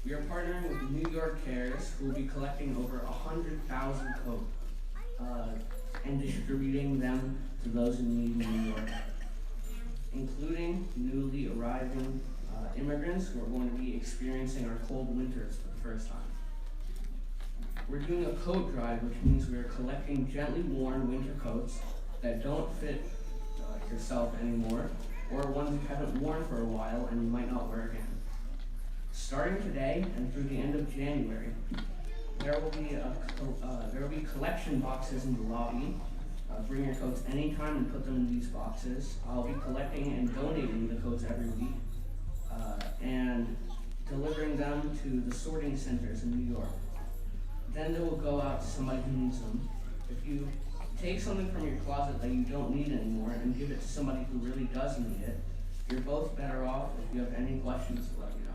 We are partnering with New York Cares, who will be collecting over 100,000 coats and distributing them to those in need in New York, including newly arriving immigrants who are going to be experiencing our cold winters for the first time. We're doing a coat drive, which means we are collecting gently worn winter coats that don't fit yourself anymore, or ones you haven't worn for a while and you might not wear again. Starting today and through the end of January, there will be collection boxes in the lobby. Bring your coats anytime and put them in these boxes. I'll be collecting and donating the coats every week and delivering them to the sorting centers in New York. Then they will go out to somebody who needs them. If you take something from your closet that you don't need anymore and give it to somebody who really does need it, you're both better off. If you have any questions, let me know.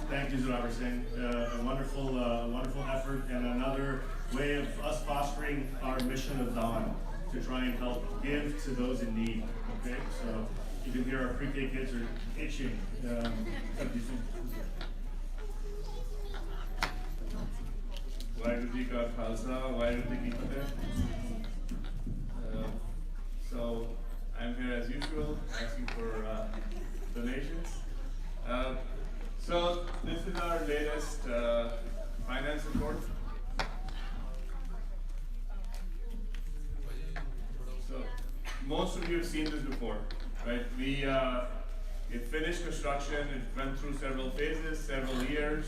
Thank you, Zorawar Singh. A wonderful effort, and another way of us fostering our mission of Dawn to try and help give to those in need. Okay, so you can hear our pre-K kids are itching. Waheguru Ji Ka Khalsa, Waheguru Ji Ki Fateh. So I'm here as usual, asking for donations. So this is our latest finance report. So most of you have seen this before, right? It finished construction, it went through several phases, several years,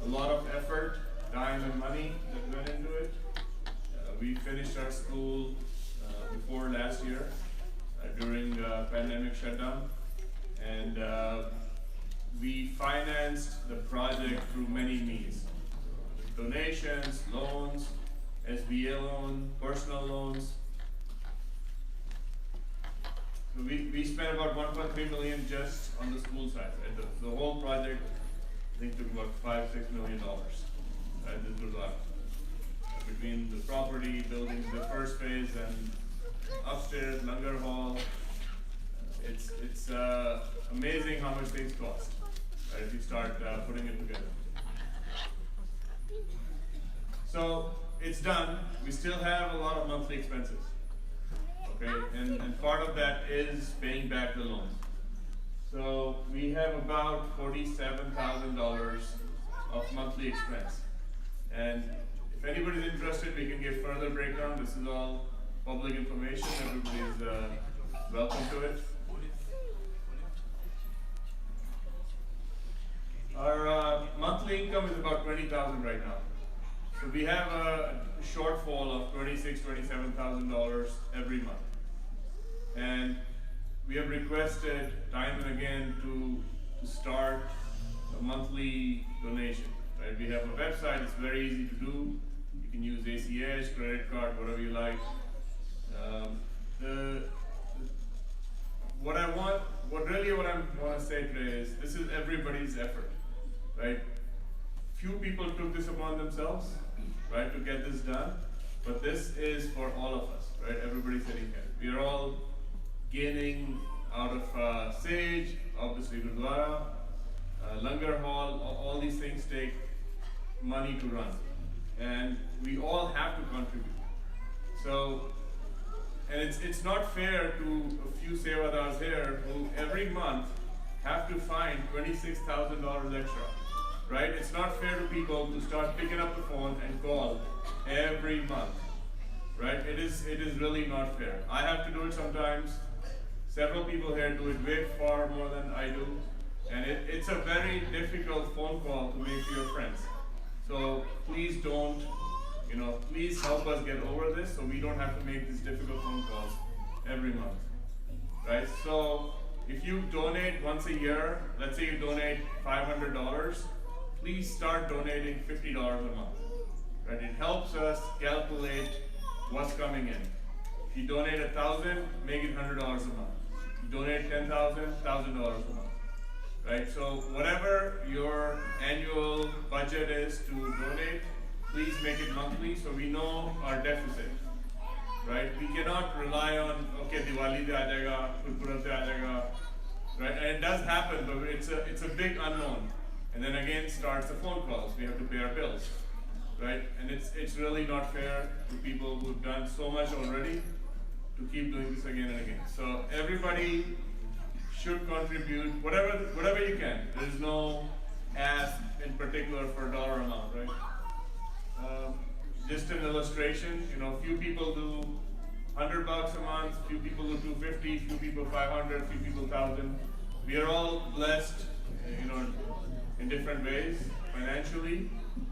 a lot of effort, time and money that went into it. We finished our school before last year during the pandemic shutdown, and we financed the project through many means. Donations, loans, SBA loan, personal loans. So we spent about 1.3 million just on the school side. Right? The whole project, I think, took about $5-6 million. Right? This was between the property, building the first phase, and upstairs, Langar Hall. It's amazing how much things cost, right, if you start putting it together. So it's done. We still have a lot of monthly expenses. Okay, and part of that is paying back the loans. So we have about $47,000 of monthly expense. And if anybody's interested, we can give further breakdown. This is all public information. Everybody is welcome to it. Our monthly income is about $20,000 right now. So we have a shortfall of $27,000 every month. And we have requested time and again to start a monthly donation. Right? We have a website, it's very easy to do. You can use ACH, credit card, whatever you like. What I want to say today is this is everybody's effort, right? Few people took this upon themselves, right, to get this done, but this is for all of us, right? Everybody sitting here. We are all gaining out of Sage, obviously Gurdwara, Langar Hall. All these things take money to run, and we all have to contribute. So, and it's not fair to a few Sevadars here who every month have to find $26,000 extra. Right? It's not fair to people to start picking up the phone and call every month. Right? It is really not fair. I have to do it sometimes. Several people here do it way far more than I do. And it's a very difficult phone call to make to your friends. So please don't, please help us get over this so we don't have to make these difficult phone calls every month. Right? So if you donate once a year, let's say you donate $500, please start donating $50 a month. Right? It helps us calculate what's coming in. If you donate $1,000, make it $100 a month. If you donate $10,000, $1,000 a month. Right? So whatever your annual budget is to donate, please make it monthly so we know our deficit. Right? We cannot rely on, okay, Diwali de aa jayega, Gurpurab de aa jayega. Right? And it does happen, but it's a big unknown. And then again starts the phone calls. We have to pay our bills, right? And it's really not fair to people who've done so much already to keep doing this again and again. So everybody should contribute whatever you can. There's no ask in particular for a dollar amount, right? Just an illustration. Few people do $100 a month. Few people do $250. Few people $500. Few people $1,000. We are all blessed, in different ways financially.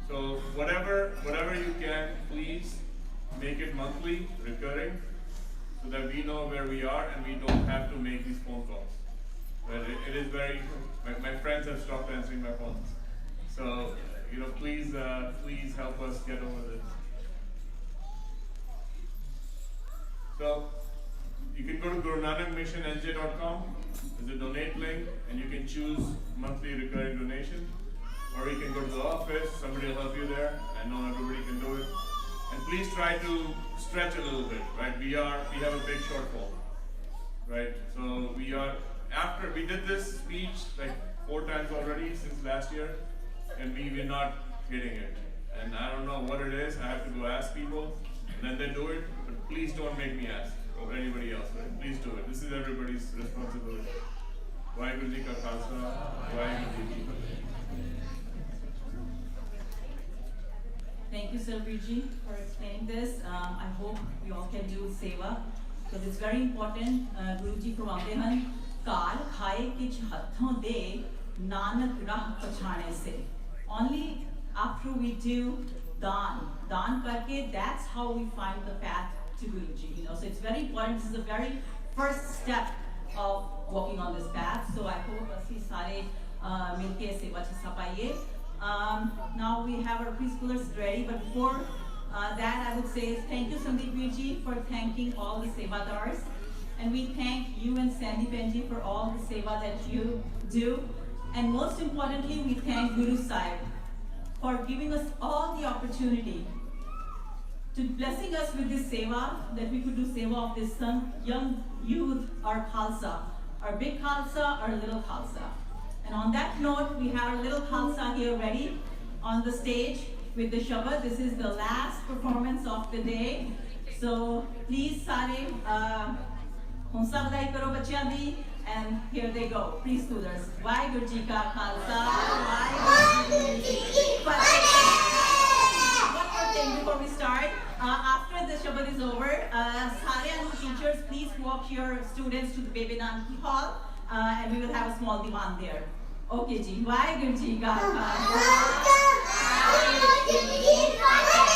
So whatever you can, please make it monthly, recurring, so that we know where we are and we don't have to make these phone calls. But it is very, my friends have stopped answering my phones. So, please help us get over this. So you can go to gurunanakmissionnj.com. There's a donate link, and you can choose monthly recurring donation, or you can go to the office. Somebody will help you there. I know everybody can do it. And please try to stretch a little bit, right? We have a big shortfall, right? So we did this speech like 4 times already since last year, and we're not hitting it. And I don't know what it is. I have to go ask people, and then they do it. But please don't make me ask, or anybody else, right? Please do it. This is everybody's responsibility. Vaheguru Ji Ka Khalsa, Vaheguru Ji Ki Fateh. Thank you, Sir Viji, for explaining this. I hope we all can do seva because it's very important. Guru Ji फरमाते हैं काल खाए किछ हथों दे नानक राह पछाने से. Only after we do दान करके, that's how we find the path to Guru Ji. You know, so it's very important. This is the very first step of walking on this path. So I hope ਅਸੀਂ ਸਾਰੇ मिलके सेवा च हिस्सा पाइए. Now we have our preschoolers ready, but before that I would say thank you Sandeep Ji for thanking all the sevadars, and we thank you and Sandeep Ji for all the seva that you do, and most importantly we thank Guru Sahib for giving us all the opportunity to blessing us with this seva, that we could do seva of this young youth, our Khalsa, our big Khalsa, our little Khalsa. And on that note, we have our little Khalsa here ready on the stage with the Shabad. This is the last performance of the day. So please sare hunsa badai karo bachyan di, and here they go, preschoolers. Waheguru Ji Ka Khalsa, Waheguru Ji Ki Fateh. One more thing before we start. After the Shabad is over, sare and teachers, please walk your students to the Baby Nanki Hall, and we will have a small divan there. Okay, Ji. Waheguru Ji Ka Khalsa. Waheguru Ji Ki Fateh.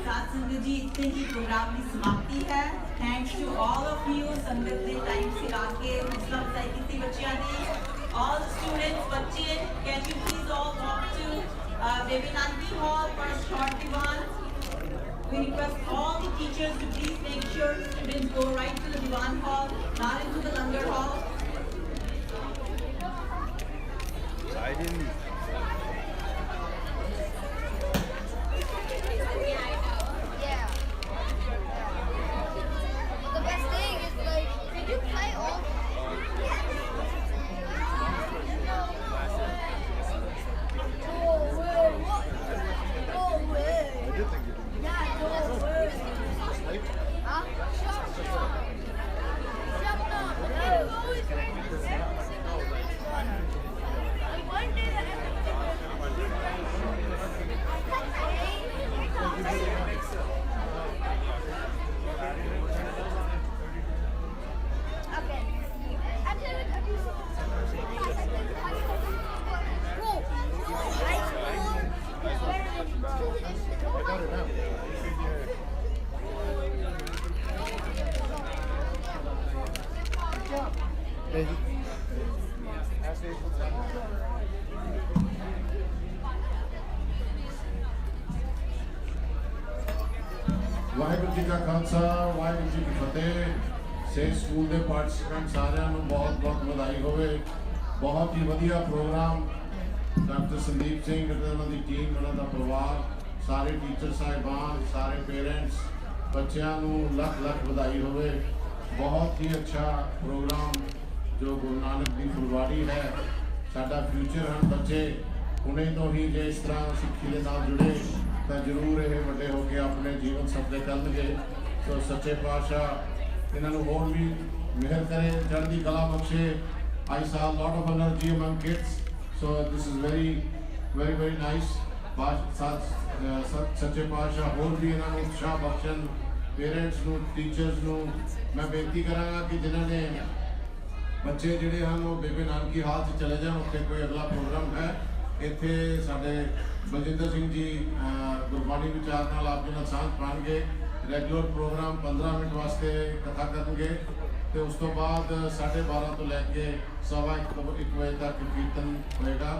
साथ संगत जी इतने ही programme की समाप्ति है thanks to all of you संगत ने time से आके हौसला अफजाई की बच्चियां दी ऑल स्टूडेंट्स बच्चे can you please all walk to Bebe Nanaki hall for a short divan. We request all the teachers to please make sure students go right to the divan hall, not into the langar hall. I didn't. Waheguru ji ਕਾ ਖਾਲਸਾ ਵਾਹਿਗੁਰੂ ਜੀ ਕੀ ਫਤਿਹ ਸੇ school ਦੇ participant ਸਾਰਿਆਂ ਨੂੰ ਬਹੁਤ ਬਹੁਤ ਵਧਾਈ ਹੋਵੇ ਬਹੁਤ ਹੀ ਵਧੀਆ ਪ੍ਰੋਗਰਾਮ ਡਾਕਟਰ ਸੰਦੀਪ ਸਿੰਘ ਅਤੇ ਉਹਨਾਂ ਦੀ ਟੀਮ ਉਹਨਾਂ ਦਾ ਪਰਿਵਾਰ ਸਾਰੇ ਟੀਚਰ ਸਾਹਿਬਾਨ ਸਾਰੇ ਪੇਰੈਂਟਸ ਬੱਚਿਆਂ ਨੂੰ ਲੱਖ ਲੱਖ ਵਧਾਈ ਹੋਵੇ ਬਹੁਤ ਹੀ ਅੱਛਾ ਪ੍ਰੋਗਰਾਮ ਜੋ ਗੁਰੂ ਨਾਨਕ ਦੀ ਫੁਲਵਾੜੀ ਹੈ ਸਾਡਾ ਫਿਊਚਰ ਹਨ ਬੱਚੇ ਹੁਣੇ ਤੋਂ ਹੀ ਜੇ ਇਸ ਤਰ੍ਹਾਂ ਸਿੱਖੀ ਦੇ ਨਾਲ ਜੁੜੇ ਤਾਂ ਜ਼ਰੂਰ ਇਹ ਵੱਡੇ ਹੋ ਕੇ ਆਪਣੇ ਜੀਵਨ ਸਫਲੇ ਕਰਨਗੇ ਸੋ ਸੱਚੇ ਪਾਤਸ਼ਾਹ ਇਹਨਾਂ ਨੂੰ ਹੋਰ ਵੀ ਮਿਹਰ ਕਰੇ ਚੜ੍ਹਦੀ ਕਲਾ ਬਖਸ਼ੇ I saw a lot of energy among kids so this is very nice ਸੱਚੇ ਪਾਤਸ਼ਾਹ ਹੋਰ ਵੀ ਇਹਨਾਂ ਨੂੰ ਉਤਸ਼ਾਹ ਬਖਸ਼ਣ ਪੇਰੈਂਟਸ ਨੂੰ ਟੀਚਰਸ ਨੂੰ ਮੈਂ ਬੇਨਤੀ ਕਰਾਂਗਾ ਕਿ ਜਿਨ੍ਹਾਂ ਨੇ ਬੱਚੇ ਜਿਹੜੇ ਹਨ ਉਹ ਬੇਬੇ ਨਾਨਕੀ ਹਾਲ 'ਚ ਚਲੇ ਜਾਣ ਉੱਥੇ ਕੋਈ ਅਗਲਾ ਪ੍ਰੋਗਰਾਮ ਹੈ ਇੱਥੇ ਸਾਡੇ ਬਲਜਿੰਦਰ ਸਿੰਘ ਜੀ ਗੁਰਬਾਣੀ ਵਿਚਾਰ ਨਾਲ ਆਪ ਜੀ ਨਾਲ ਸਾਂਝ ਪਾਣਗੇ ਰੈਗੂਲਰ ਪ੍ਰੋਗਰਾਮ 15 ਮਿੰਟ ਵਾਸਤੇ ਕਥਾ ਕਰਨਗੇ ਤੇ ਉਸ ਤੋਂ ਬਾਅਦ 12:30 ਤੋਂ ਲੈ ਕੇ 1:15 ਵਜੇ ਤੱਕ ਕੀਰਤਨ ਹੋਏਗਾ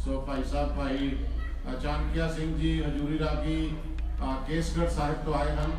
ਸੋ ਭਾਈ ਸਾਹਿਬ ਭਾਈ ਚਾਨਕਿਆ ਸਿੰਘ ਜੀ ਹਜੂਰੀ ਰਾਗੀ ਕੇਸਗੜ੍ਹ ਸਾਹਿਬ ਤੋਂ ਆਏ ਹਨ